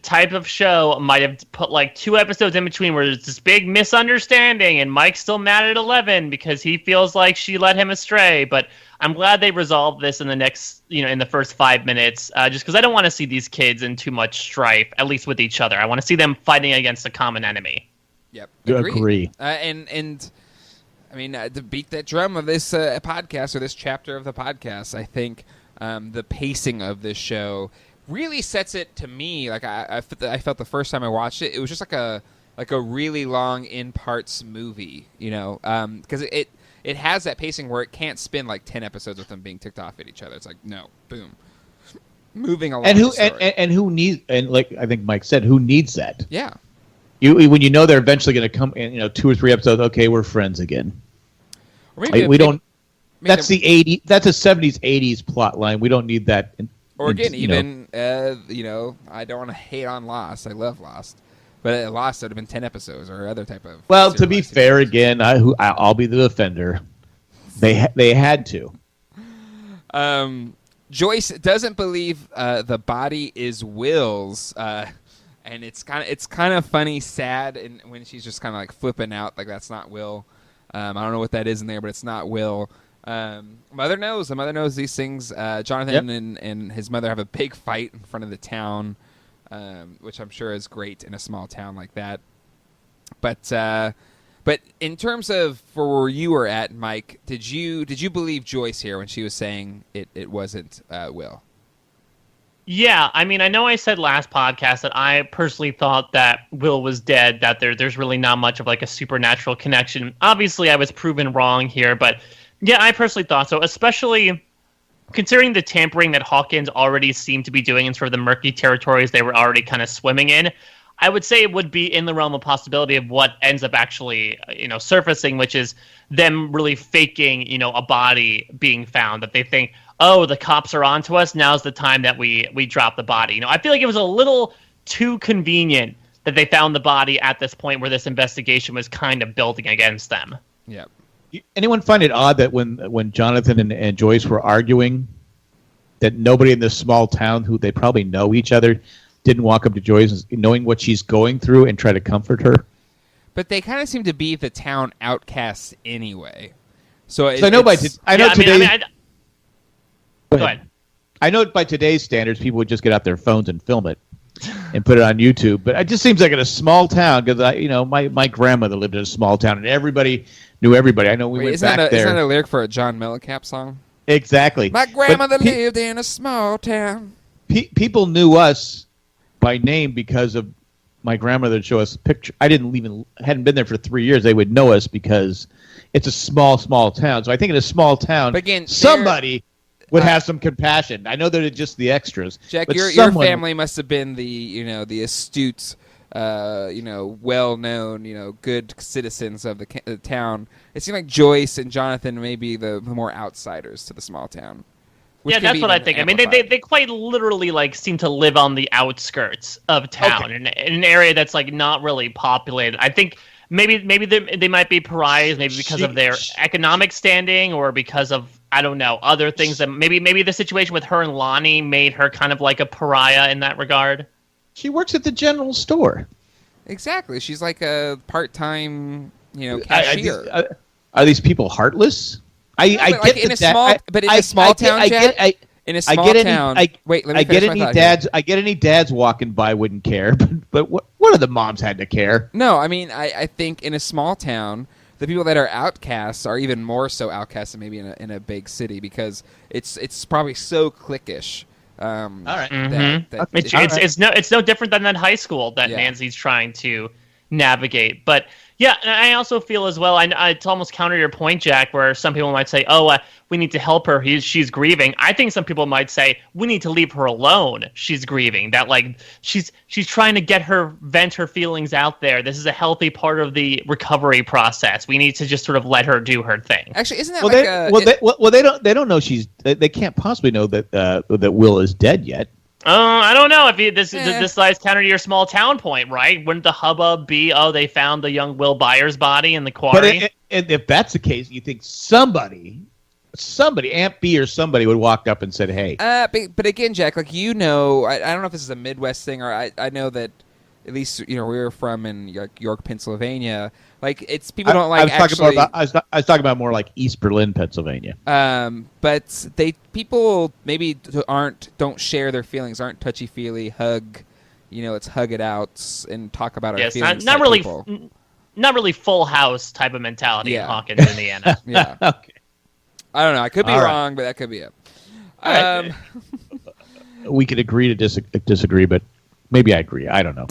type of show might have put like 2 episodes in between where there's this big misunderstanding and Mike's still mad at 11 because he feels like she led him astray. But I'm glad they resolved this in the next, in the first 5 minutes, just because I don't want to see these kids in too much strife, at least with each other. I want to see them fighting against a common enemy. Yep. Agree. And I mean, to beat that drum of this podcast or this chapter of the podcast, I think the pacing of this show really sets it to me. Like I felt the first time I watched it, it was just like a really long in parts movie, because it has that pacing where it can't spin like 10 episodes with them being ticked off at each other. It's like, no, boom, moving along. And who needs, and like I think Mike said, who needs that? Yeah. When they're eventually going to come in, 2 or 3 episodes. Okay, we're friends again. Or maybe we don't. That's the 80s. That's a 70s, 80s plot line. We don't need that. I don't want to hate on Lost. I love Lost, but Lost would have been 10 episodes or other type of. Well, to be fair, again, I'll be the defender. They had to. Joyce doesn't believe the body is Will's. And it's kind of funny, sad, and when she's just kind of like flipping out, like that's not Will. I don't know what that is in there, but it's not Will. Mother knows. The mother knows these things. Jonathan and his mother have a big fight in front of the town, which I'm sure is great in a small town like that. But in terms of for where you were at, Mike, did you believe Joyce here when she was saying it wasn't Will? Yeah, I mean, I know I said last podcast that I personally thought that Will was dead, that there's really not much of like a supernatural connection. Obviously, I was proven wrong here, but yeah, I personally thought so, especially considering the tampering that Hawkins already seemed to be doing in sort of the murky territories they were already kind of swimming in. I would say it would be in the realm of possibility of what ends up actually, surfacing, which is them really faking, a body being found, that they think, oh, the cops are onto us. Now's the time that we drop the body. I feel like it was a little too convenient that they found the body at this point where this investigation was kind of building against them. Yeah. Anyone find it odd that when Jonathan and Joyce were arguing, that nobody in this small town who they probably know each other didn't walk up to Joyce, knowing what she's going through, and try to comfort her? But they kind of seem to be the town outcasts anyway. So I know today. Go ahead. I know by today's standards, people would just get out their phones and film it and put it on YouTube. But it just seems like in a small town, because my grandmother lived in a small town and everybody knew everybody. I know we went back there. Isn't that a lyric for a John Mellencamp song? Exactly. My grandmother lived in a small town. People knew us by name because of my grandmother would show us picture. hadn't been there for 3 years. They would know us because it's a small town. So I think in a small town, again, somebody would have some compassion. I know they're just the extras. Jack, your family must have been the astute, well-known, good citizens of the town. It seemed like Joyce and Jonathan may be the more outsiders to the small town. Yeah, that's what I think. Amplified. I mean, they quite literally seem to live on the outskirts of town, in an area that's not really populated. I think maybe they might be pariahs, maybe because of their economic standing, or because of, I don't know, other things that maybe the situation with her and Lonnie made her kind of like a pariah in that regard. She works at the general store. Exactly, she's like a part-time, cashier. Are these people heartless? I get in a small town, Jack. In a small town. Wait, let me finish I get any dads walking by wouldn't care, but what are the moms had to care? No, I mean, I think in a small town, the people that are outcasts are even more so outcasts than maybe in a big city, because it's probably so cliquish. All right. It's no different than that high school that Nancy's trying to navigate, but. Yeah, and I also feel as well, it's almost counter your point, Jack, where some people might say, we need to help her, she's grieving. I think some people might say, we need to leave her alone, she's grieving. That, she's trying to vent her feelings out there. This is a healthy part of the recovery process. We need to just sort of let her do her thing. Actually, isn't that they don't know they can't possibly know that Will is dead yet. I don't know if this lies counter to your small town point, right? Wouldn't the hubbub be, they found the young Will Byers' body in the quarry? But if that's the case, you think somebody, Aunt B or somebody would walk up and said, "Hey." But again, Jack, I don't know if this is a Midwest thing, or I know that at least we were from in York, Pennsylvania. It's people don't like. I was talking about more like East Berlin, Pennsylvania. But people maybe don't share their feelings, aren't touchy feely, hug. Let's hug it out and talk about our feelings. Not really Full House type of mentality in Hawkins, Indiana. Yeah. Okay. I don't know. I could be wrong, but that could be it. We could agree to disagree, but maybe I agree. I don't know.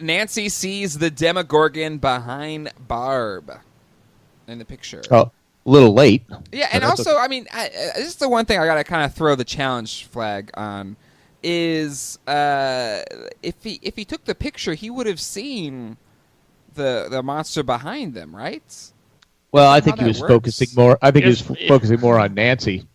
Nancy sees the Demogorgon behind Barb in the picture. Oh, a little late. Yeah, and also, I mean, this is the one thing I got to kind of throw the challenge flag on is if he took the picture, he would have seen the monster behind them, right? Well, I think he was focusing more. I think he was focusing more on Nancy.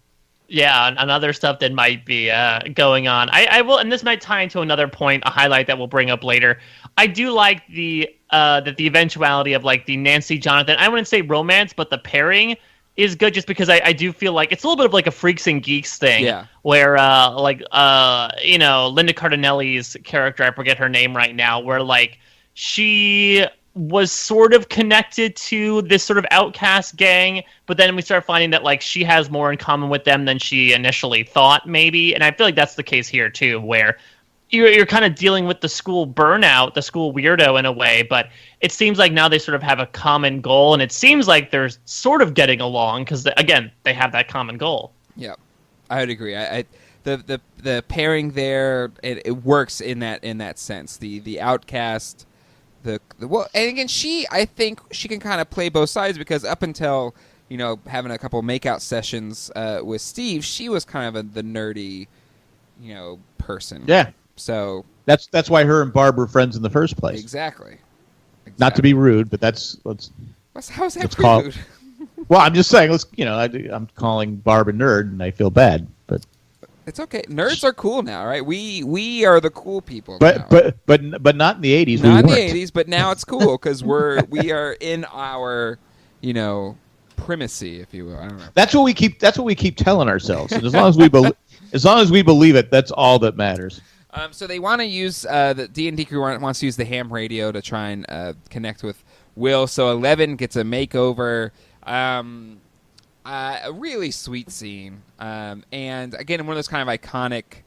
Yeah, and other stuff that might be going on. I will, and this might tie into another point, a highlight that we'll bring up later. I do like that the eventuality of the Nancy Jonathan, I wouldn't say romance, but the pairing is good, just because I do feel like it's a little bit of a Freaks and Geeks thing. Yeah. Where Linda Cardinelli's character, I forget her name right now, where she was sort of connected to this sort of outcast gang, but then we start finding that she has more in common with them than she initially thought, maybe. And I feel like that's the case here too, where you're kind of dealing with the school burnout, the school weirdo in a way, but it seems like now they sort of have a common goal, and it seems like they're sort of getting along because again, they have that common goal. Yeah, I would agree. The pairing there, it works in that sense. The outcast. And again, I think she can kind of play both sides, because up until having a couple makeout sessions with Steve, she was kind of the nerdy person. Yeah. So that's why her and Barb were friends in the first place. Exactly. Not to be rude, but how's that rude? Well, I'm just saying. I'm calling Barb a nerd, and I feel bad, but. It's okay. Nerds are cool now, right? We are the cool people. But not in the 80s. Not in the 80s, but now it's cool because we are in our primacy, if you will. I don't know. That's what we keep telling ourselves. And as long as we believe it, that's all that matters. So they want to use the D&D crew wants to use the ham radio to try and connect with Will. So 11 gets a makeover. A really sweet scene. And again, one of those kind of iconic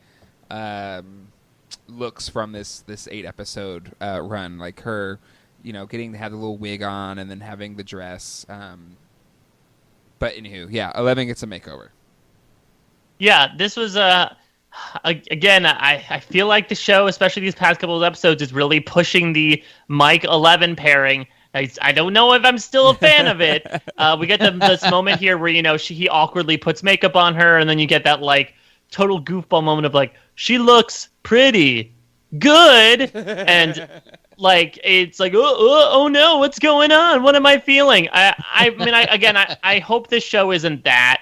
looks from this 8-episode run, like her, getting to have the little wig on and then having the dress. But anywho, yeah, 11 gets a makeover. Yeah, this was again, I feel like the show, especially these past couple of episodes, is really pushing the Mike 11 pairing. I don't know if I'm still a fan of it. We get this moment here where he awkwardly puts makeup on her, and then you get that like total goofball moment of like, she looks pretty good, and like it's like oh no, what's going on? What am I feeling? I hope this show isn't that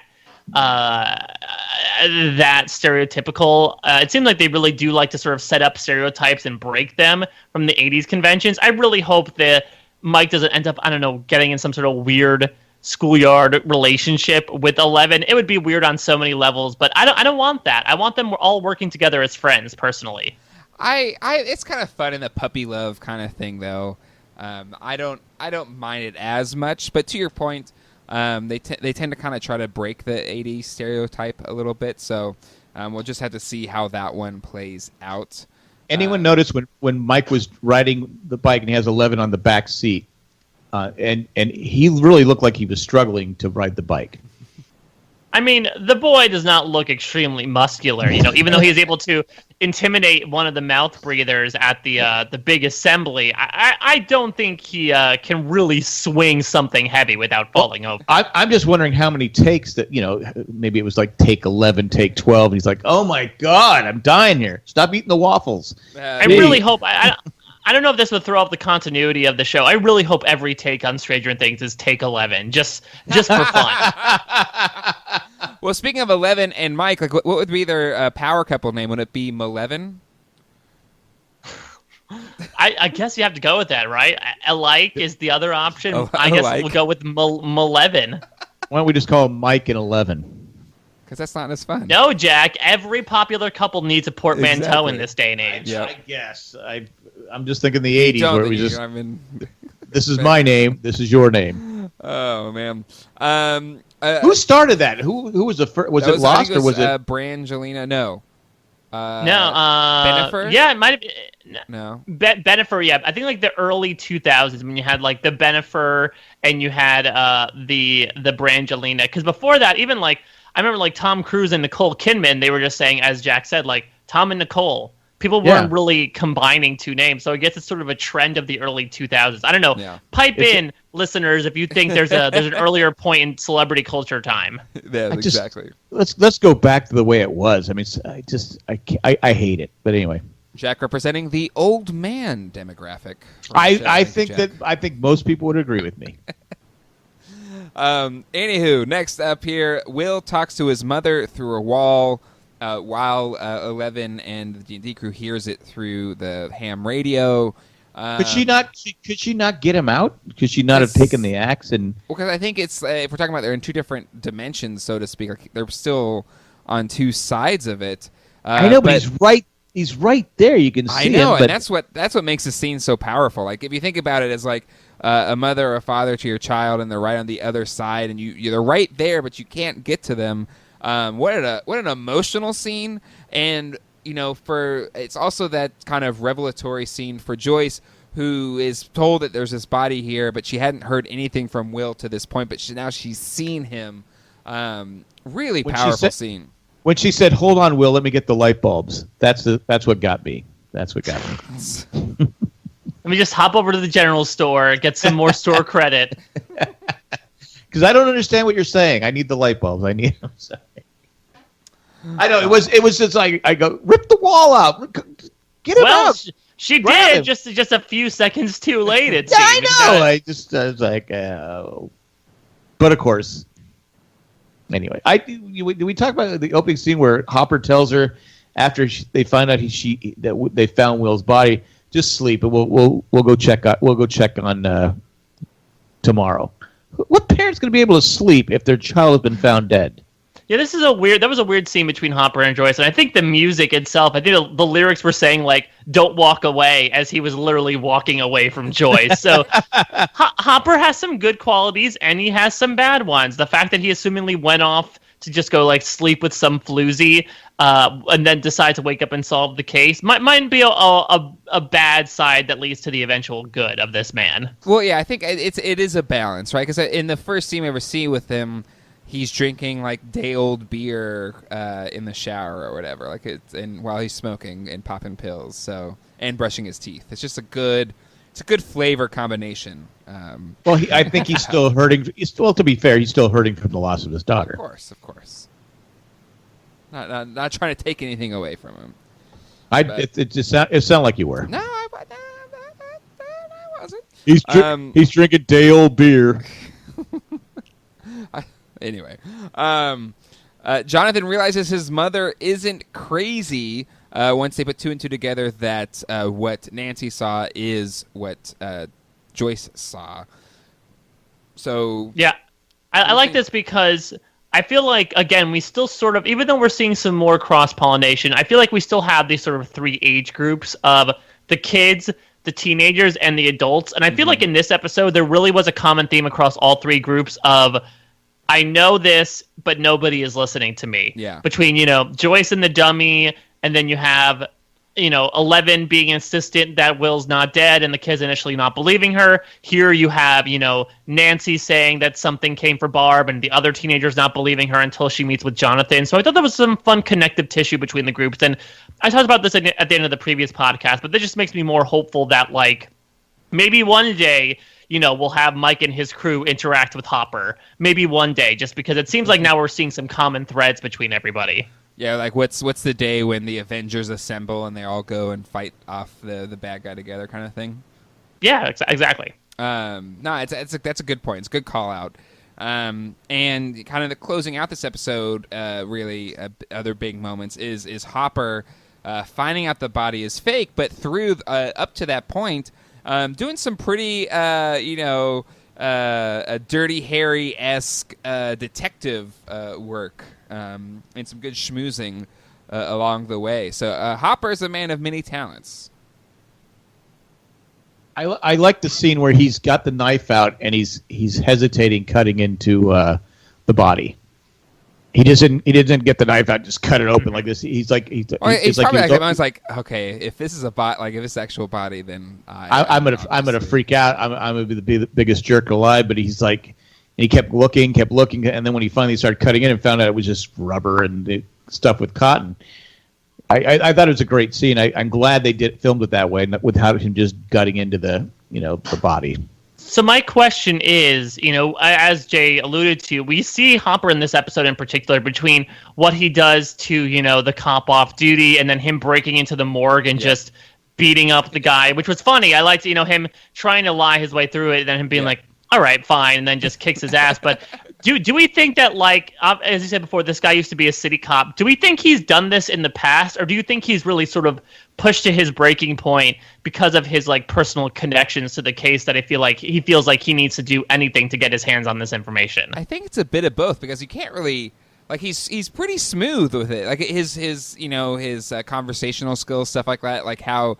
stereotypical. It seems like they really do like to sort of set up stereotypes and break them from the 80s conventions. I really hope that Mike doesn't end up, I don't know, getting in some sort of weird schoolyard relationship with 11. It would be weird on so many levels, but I don't want that. I want them all working together as friends, personally. It's kind of fun in the puppy love kind of thing, though. I don't mind it as much, but to your point, they tend to kind of try to break the 80s stereotype a little bit, so we'll just have to see how that one plays out. Anyone notice when Mike was riding the bike and he has 11 on the back seat, and he really looked like he was struggling to ride the bike? I mean, the boy does not look extremely muscular, even though he's able to intimidate one of the mouth breathers at the big assembly. I don't think he can really swing something heavy without falling over. I'm just wondering how many takes that, maybe it was like take 11, take 12, and he's like, oh my God, I'm dying here. Stop eating the waffles. I really hope... I don't know if this would throw up the continuity of the show. I really hope every take on Stranger Things is take 11, just for fun. Well, speaking of 11 and Mike, like what would be their power couple name? Would it be Maleven? I guess you have to go with that, right? Alike is the other option. I guess we'll go with Maleven. Why don't we just call him Mike and 11? Because that's not as fun. No, Jack. Every popular couple needs a portmanteau in this day and age. Yep. I guess. I'm just thinking the 80s where we just... this is my name. This is your name. Oh, man. Who started that? Who was the first? Was it Lost or was it... Brangelina? No. No. Bennifer? Yeah, it might have been... No. Bennifer, yeah. I think like the early 2000s when you had like the Bennifer and you had the Brangelina. Because before that, even like... I remember like Tom Cruise and Nicole Kidman, they were just saying, as Jack said, like Tom and Nicole. People weren't really combining two names, so I guess it's sort of a trend of the early 2000s. I don't know. Yeah. Pipe in, listeners, if you think there's an earlier point in celebrity culture time. Yeah, exactly. Let's go back to the way it was. I mean, I hate it, but anyway. Jack representing the old man demographic. I think most people would agree with me. Anywho, next up here, Will talks to his mother through a wall while 11 and the D&D crew hears it through the ham radio. Could she not get him out? Could she not have taken the axe and? Well, because I think it's if we're talking about they're in two different dimensions, so to speak. Like they're still on two sides of it. I know, but he's right. He's right there. You can see him. I know, and that's what makes the scene so powerful. Like if you think about it as like a mother or a father to your child, and they're right on the other side, and they're right there, but you can't get to them. What an emotional scene, and it's also that kind of revelatory scene for Joyce, who is told that there's this body here, but she hadn't heard anything from Will to this point, but now she's seen him. Really powerful scene. When she said, "Hold on, Will, let me get the light bulbs." That's what got me. That's what got me. Let me just hop over to the general store, get some more store credit. Because I don't understand what you're saying. I need the light bulbs. I need them. I know it was just like I go rip the wall out, get him out. She did just a few seconds too late. It seemed. I know. I was like, but of course. Anyway, did we talk about the opening scene where Hopper tells her after they find out that they found Will's body, just sleep and we'll go check on tomorrow. What parent's going to be able to sleep if their child has been found dead? Yeah, that was a weird scene between Hopper and Joyce, and I think the music itself, I think the lyrics were saying, like, don't walk away, as he was literally walking away from Joyce. So Hopper has some good qualities, and he has some bad ones. The fact that he assumingly went off to just go, like, sleep with some floozy, and then decide to wake up and solve the case, might be a bad side that leads to the eventual good of this man. Well, yeah, I think it is a balance, right? Because in the first scene we ever see with him, he's drinking like day-old beer in the shower or whatever, and while he's smoking and popping pills, and brushing his teeth. It's just a good flavor combination. Well, I think he's still hurting. To be fair, he's still hurting from the loss of his daughter. Of course. Not trying to take anything away from him. It sounded like you were. No, I wasn't. He's drinking day-old beer. Anyway, Jonathan realizes his mother isn't crazy once they put two and two together that what Nancy saw is what Joyce saw. So yeah, I like this because I feel like, again, we still sort of, even though we're seeing some more cross-pollination, I feel like we still have these sort of three age groups of the kids, the teenagers, and the adults. And I feel like in this episode, there really was a common theme across all three groups of, I know this, but nobody is listening to me. Yeah. Between, Joyce and the dummy, and then you have, 11 being insistent that Will's not dead, and the kids initially not believing her. Here you have, Nancy saying that something came for Barb, and the other teenagers not believing her until she meets with Jonathan. So I thought there was some fun connective tissue between the groups. And I talked about this at the end of the previous podcast, but this just makes me more hopeful that, like, maybe one day, we'll have Mike and his crew interact with Hopper. Maybe one day, just because it seems like now we're seeing some common threads between everybody. Yeah, like what's the day when the Avengers assemble and they all go and fight off the bad guy together, kind of thing? Yeah, exactly. No, that's a good point. It's a good call out. And kind of the closing out this episode, really, other big moments is Hopper finding out the body is fake, but through up to that point, doing some pretty, a Dirty Harry-esque detective work and some good schmoozing along the way. So Hopper is a man of many talents. I like the scene where he's got the knife out and he's hesitating cutting into the body. He doesn't get the knife out, just cut it open like this. He's probably okay, if this is if this is actual body, then I'm gonna freak out. I'm gonna be the biggest jerk alive. But he's like, and he kept looking, and then when he finally started cutting in and found out it was just rubber and stuff with cotton. I thought it was a great scene. I'm glad they filmed it that way, without him just gutting into the body. So my question is, as Jay alluded to, we see Hopper in this episode in particular between what he does to, the cop off duty and then him breaking into the morgue and just beating up the guy, which was funny. I liked, him trying to lie his way through it and then him being like, all right, fine, and then just kicks his ass. But do we think that, like, as you said before, this guy used to be a city cop. Do we think he's done this in the past, or do you think he's really sort of pushed to his breaking point because of his, like, personal connections to the case that he feels like he needs to do anything to get his hands on this information? I think it's a bit of both, because you can't really, like, he's pretty smooth with it. Like, his conversational skills, stuff like that, like how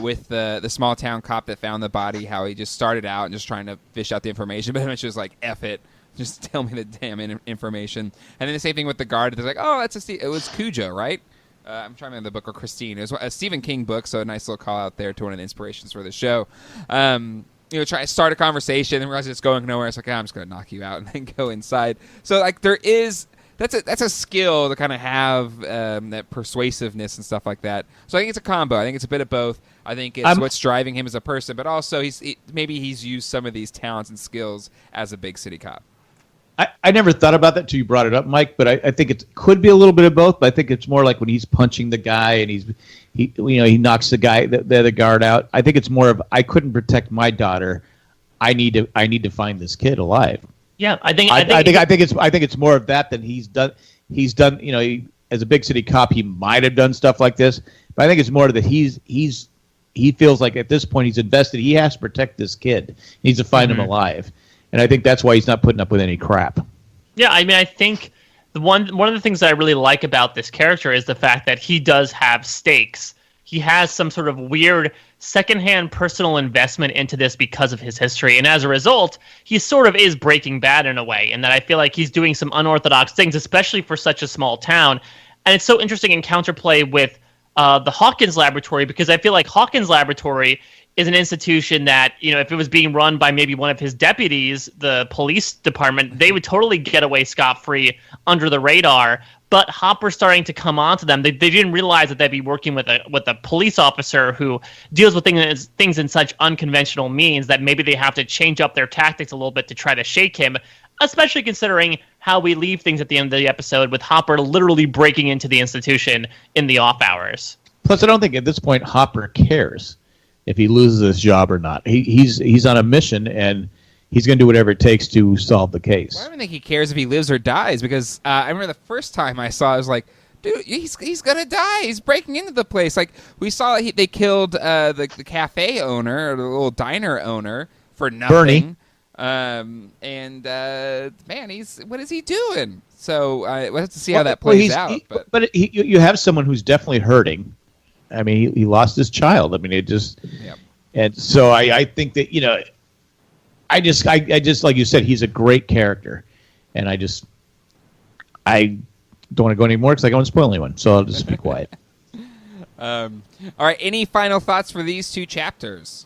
with the small town cop that found the body, how he just started out and just trying to fish out the information, but eventually was like, F it, just tell me the damn information. And then the same thing with the guard. They're like, oh, it was Cujo, right? I'm trying to remember the book, or Christine. It was a Stephen King book, so a nice little call out there to one of the inspirations for the show. Try to start a conversation and realize it's going nowhere. It's like, I'm just going to knock you out and then go inside. So, like, that's a skill to kind of have that persuasiveness and stuff like that. So I think it's a combo. I think it's a bit of both. I think it's what's driving him as a person, but also maybe he's used some of these talents and skills as a big city cop. I never thought about that until you brought it up, Mike. But I think it could be a little bit of both. But I think it's more like when he's punching the guy and he knocks the guy, the other guard out. I think it's more of, I couldn't protect my daughter. I need to find this kid alive. Yeah, I think it's more of that than he's done. He's done. As a big city cop, he might have done stuff like this. But I think it's more that he feels like at this point he's invested. He has to protect this kid. He needs to find him alive. and I think that's why he's not putting up with any crap. Yeah, I mean, I think one of the things that I really like about this character is the fact that he does have stakes. He has some sort of weird secondhand personal investment into this because of his history, and as a result, he sort of is Breaking Bad in a way, and that I feel like he's doing some unorthodox things, especially for such a small town. And it's so interesting in counterplay with the Hawkins Laboratory, because I feel like Hawkins Laboratory is an institution that, you know, if it was being run by maybe one of his deputies, the police department, they would totally get away scot-free under the radar. But Hopper's starting to come onto them. They didn't realize that they'd be working with a police officer who deals with things in such unconventional means that maybe they have to change up their tactics a little bit to try to shake him, especially considering how we leave things at the end of the episode with Hopper literally breaking into the institution in the off hours. Plus, I don't think at this point Hopper cares if he loses his job or not. He's on a mission, and he's going to do whatever it takes to solve the case. Well, I don't think he cares if he lives or dies, because I remember the first time I saw it, I was like, dude, he's going to die. He's breaking into the place. Like, we saw they killed the cafe owner, or the little diner owner, for nothing. Bernie. Man, what is he doing? So we'll have to see how that plays out. But you have someone who's definitely hurting. I mean, he lost his child. I mean, it just, yep. And so I think that, you know, I just like you said, he's a great character, and I don't want to go any more because I don't want to spoil anyone. So I'll just be quiet. All right. Any final thoughts for these two chapters?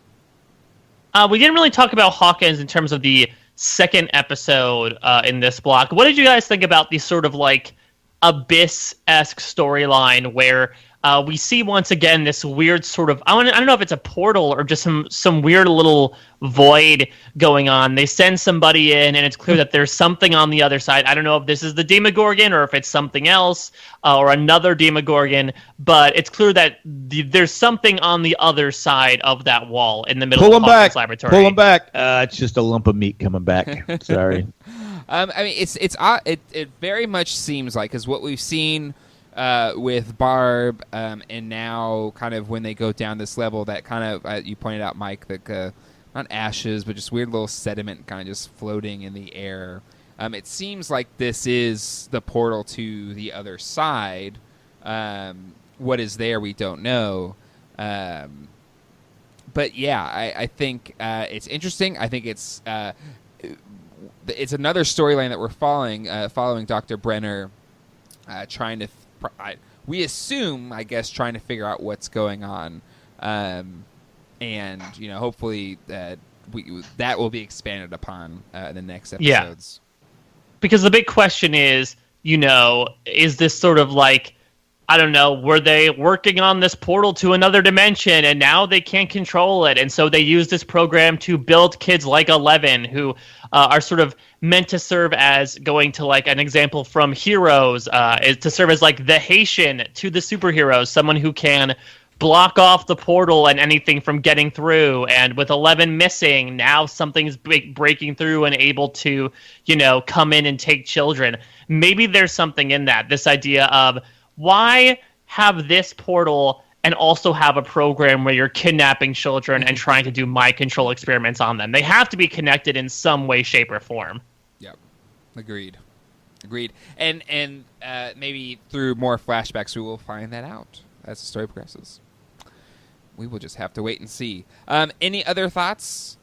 We didn't really talk about Hawkins in terms of the second episode in this block. What did you guys think about the sort of like Abyss-esque storyline where we see once again this weird sort of, I don't know if it's a portal or just some weird little void going on. They send somebody in, and it's clear that there's something on the other side. I don't know if this is the Demogorgon or if it's something else or another Demogorgon, but it's clear that there's something on the other side of that wall in the middle of Hawkins Laboratory. Pull him back. It's just a lump of meat coming back. Sorry. I mean, it very much seems like, because what we've seen with Barb, and now kind of when they go down this level, that kind of, you pointed out, Mike, that not ashes, but just weird little sediment kind of just floating in the air. It seems like this is the portal to the other side. What is there, we don't know. But yeah, I think it's interesting. I think it's another storyline that we're following Dr. Brenner, trying to, we assume, I guess, trying to figure out what's going on, and you know, hopefully that will be expanded upon in the next episodes. Yeah. Because the big question is, you know, is this sort of like, I don't know, were they working on this portal to another dimension and now they can't control it, and so they use this program to build kids like 11 who are sort of meant to serve as, going to like an example from Heroes, is to serve as like the Haitian to the superheroes, someone who can block off the portal and anything from getting through. And with 11 missing, now something's breaking through and able to, you know, come in and take children. Maybe there's something in that, this idea of, why have this portal and also have a program where you're kidnapping children and trying to do mind control experiments on them? They have to be connected in some way, shape, or form. Yep. Agreed. And maybe through more flashbacks, we will find that out as the story progresses. We will just have to wait and see. Any other thoughts?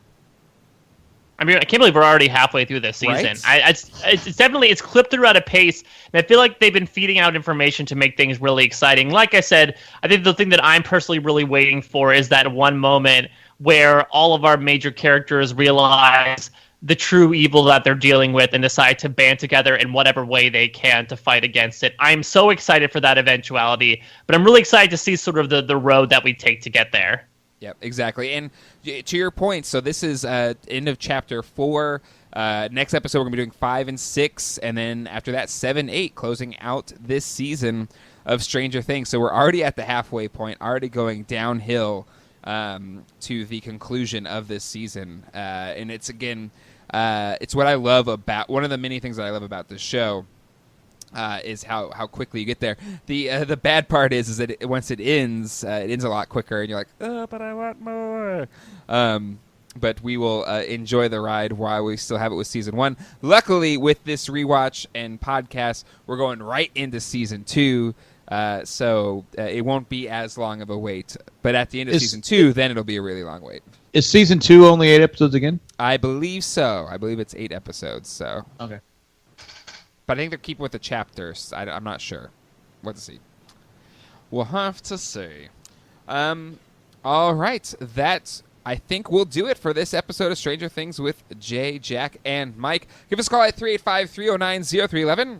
I mean, I can't believe we're already halfway through this season. Right? It's definitely, it's clipped through at a pace, and I feel like they've been feeding out information to make things really exciting. Like I said, I think the thing that I'm personally really waiting for is that one moment where all of our major characters realize the true evil that they're dealing with and decide to band together in whatever way they can to fight against it. I'm so excited for that eventuality, but I'm really excited to see sort of the road that we take to get there. Yep, exactly. And to your point, so this is end of chapter 4. Next episode, we're going to be doing 5 and 6, and then after that, 7, 8, closing out this season of Stranger Things. So we're already at the halfway point, already going downhill to the conclusion of this season. And it's, again, it's what I love about, one of the many things that I love about this show, is how quickly you get there. The bad part is that once it ends a lot quicker, and you're like, oh, but I want more. but we will enjoy the ride while we still have it with season 1. Luckily, with this rewatch and podcast, we're going right into season 2, so it won't be as long of a wait. But at the end of season 2, then it'll be a really long wait. Is season 2 only 8 episodes again? I believe so. I believe it's 8 episodes. So Okay. But I think they're keeping with the chapters. I'm not sure. Let's see. We'll have to see. All right. That, I think, will do it for this episode of Stranger Things with Jay, Jack, and Mike. Give us a call at 385-309-0311.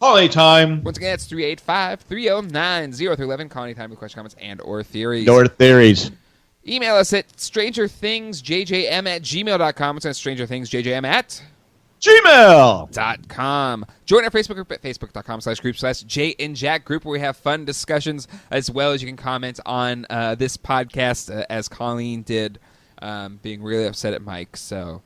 Holiday time. Once again, it's 385-309-0311. Call anytime with questions, comments, and or theories. Or theories. Email us at strangerthingsjjm@gmail.com. It's at strangerthingsjjm@gmail.com. Join our Facebook group at facebook.com/group/Jay and Jack group, where we have fun discussions, as well as you can comment on this podcast, as Colleen did, being really upset at Mike. So,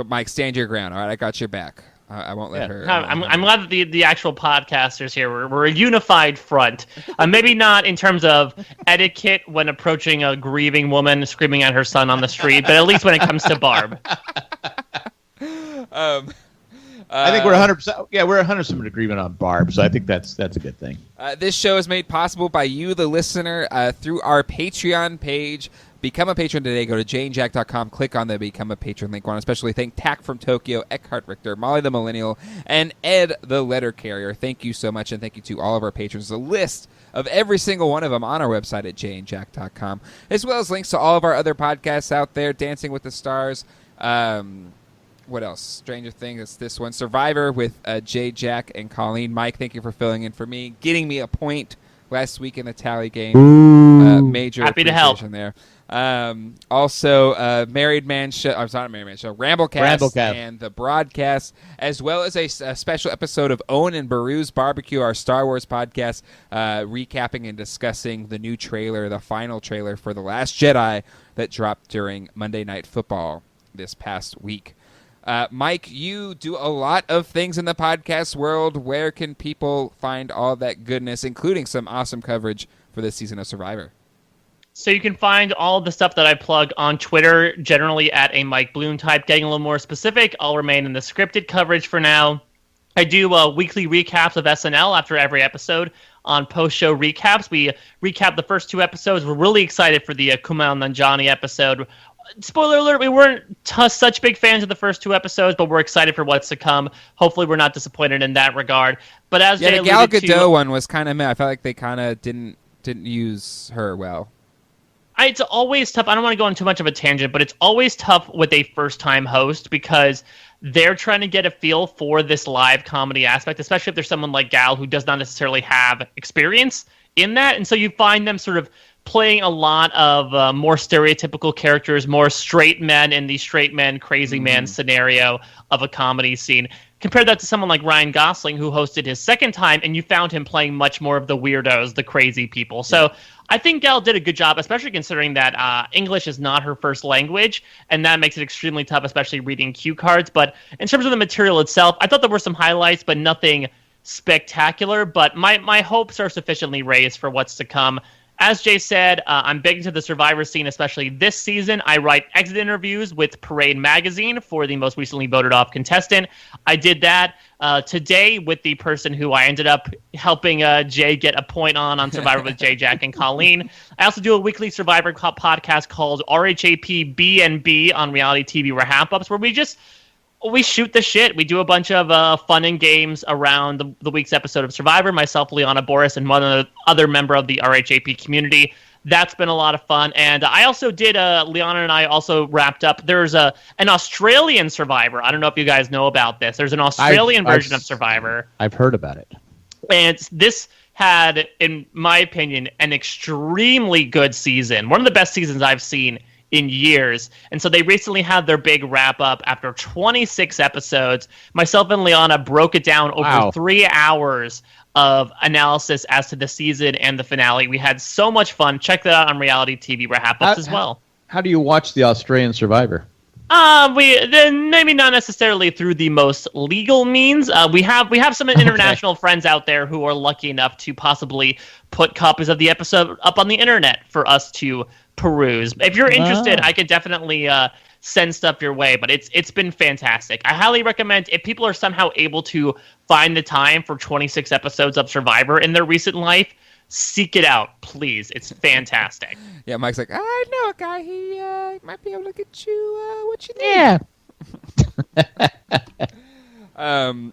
Mike, stand your ground. All right, I got your back. I won't let her. I'm glad that the actual podcasters here we're a unified front. Maybe not in terms of etiquette when approaching a grieving woman screaming at her son on the street, but at least when it comes to Barb. I think we're 100%. Yeah, we're 100% agreement on Barb, so I think that's a good thing. This show is made possible by you, the listener, through our Patreon page. Become a patron today. Go to janejack.com. Click on the Become a Patron link. I want to especially thank Tack from Tokyo, Eckhart Richter, Molly the Millennial, and Ed the Letter Carrier. Thank you so much, and thank you to all of our patrons. A list of every single one of them on our website at janejack.com, as well as links to all of our other podcasts out there, Dancing with the Stars. What else? Stranger Things. It's this one. Survivor with Jay, Jack, and Colleen. Mike, thank you for filling in for me, getting me a point last week in the tally game. Major happy to help there. Also, Married Man Show. I'm sorry, Married Man Show. Ramblecast and the broadcast, as well as a special episode of Owen and Baru's Barbecue, our Star Wars podcast, recapping and discussing the new trailer, the final trailer for The Last Jedi that dropped during Monday Night Football this past week. Mike, you do a lot of things in the podcast world. Where can people find all that goodness, including some awesome coverage for this season of Survivor? So you can find all the stuff that I plug on Twitter, generally at a Mike Bloom type. Getting a little more specific, I'll remain in the scripted coverage for now. I do weekly recaps of SNL after every episode on post-show recaps. We recap the first 2 episodes. We're really excited for the Kumail Nanjiani episode. Spoiler alert, we weren't such big fans of the first 2 episodes, but we're excited for what's to come. Hopefully we're not disappointed in that regard. But as Jay the Gal Gadot one was kind of meh. I felt like they kind of didn't use her well. It's always tough. I don't want to go on too much of a tangent, but it's always tough with a first-time host because they're trying to get a feel for this live comedy aspect, especially if there's someone like Gal who does not necessarily have experience in that. And so you find them sort of playing a lot of more stereotypical characters, more straight men in the straight man, crazy man scenario of a comedy scene. Compare that to someone like Ryan Gosling, who hosted his second time, and you found him playing much more of the weirdos, the crazy people. So I think Gal did a good job, especially considering that English is not her first language, and that makes it extremely tough, especially reading cue cards. But in terms of the material itself, I thought there were some highlights, but nothing spectacular. But my hopes are sufficiently raised for what's to come. As Jay said, I'm big into the Survivor scene, especially this season. I write exit interviews with Parade Magazine for the most recently voted off contestant. I did that today with the person who I ended up helping Jay get a point on Survivor with Jay, Jack, and Colleen. I also do a weekly Survivor podcast called RHAP B&B on reality TV wrap-ups, where we shoot the shit. We do a bunch of fun and games around the week's episode of Survivor. Myself, Liana Boris, and one other member of the RHAP community. That's been a lot of fun. And I also did, Liana and I also wrapped up, there's an Australian Survivor. I don't know if you guys know about this. There's an Australian version of Survivor. I've heard about it. And this had, in my opinion, an extremely good season. One of the best seasons I've seen in years. And so they recently had their big wrap-up after 26 episodes. Myself and Liana broke it down over 3 hours of analysis as to the season and the finale. We had so much fun. Check that out on reality TV wrap-ups as well. How do you watch the Australian Survivor? Maybe not necessarily through the most legal means. We have some international friends out there who are lucky enough to possibly put copies of the episode up on the internet for us to peruse. If you're interested, I can definitely send stuff your way, but it's been fantastic. I highly recommend, if people are somehow able to find the time for 26 episodes of Survivor in their recent life, seek it out, please. It's fantastic. Yeah, Mike's like, I know a guy. He might be able to get you what you need. Yeah.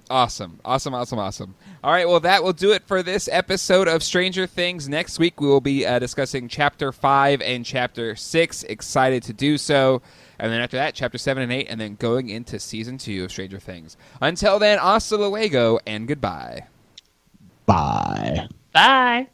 Awesome. All right, well, that will do it for this episode of Stranger Things. Next week, we will be discussing Chapter 5 and Chapter 6. Excited to do so. And then after that, Chapter 7 and 8, and then going into Season 2 of Stranger Things. Until then, hasta luego, and goodbye. Bye. Bye.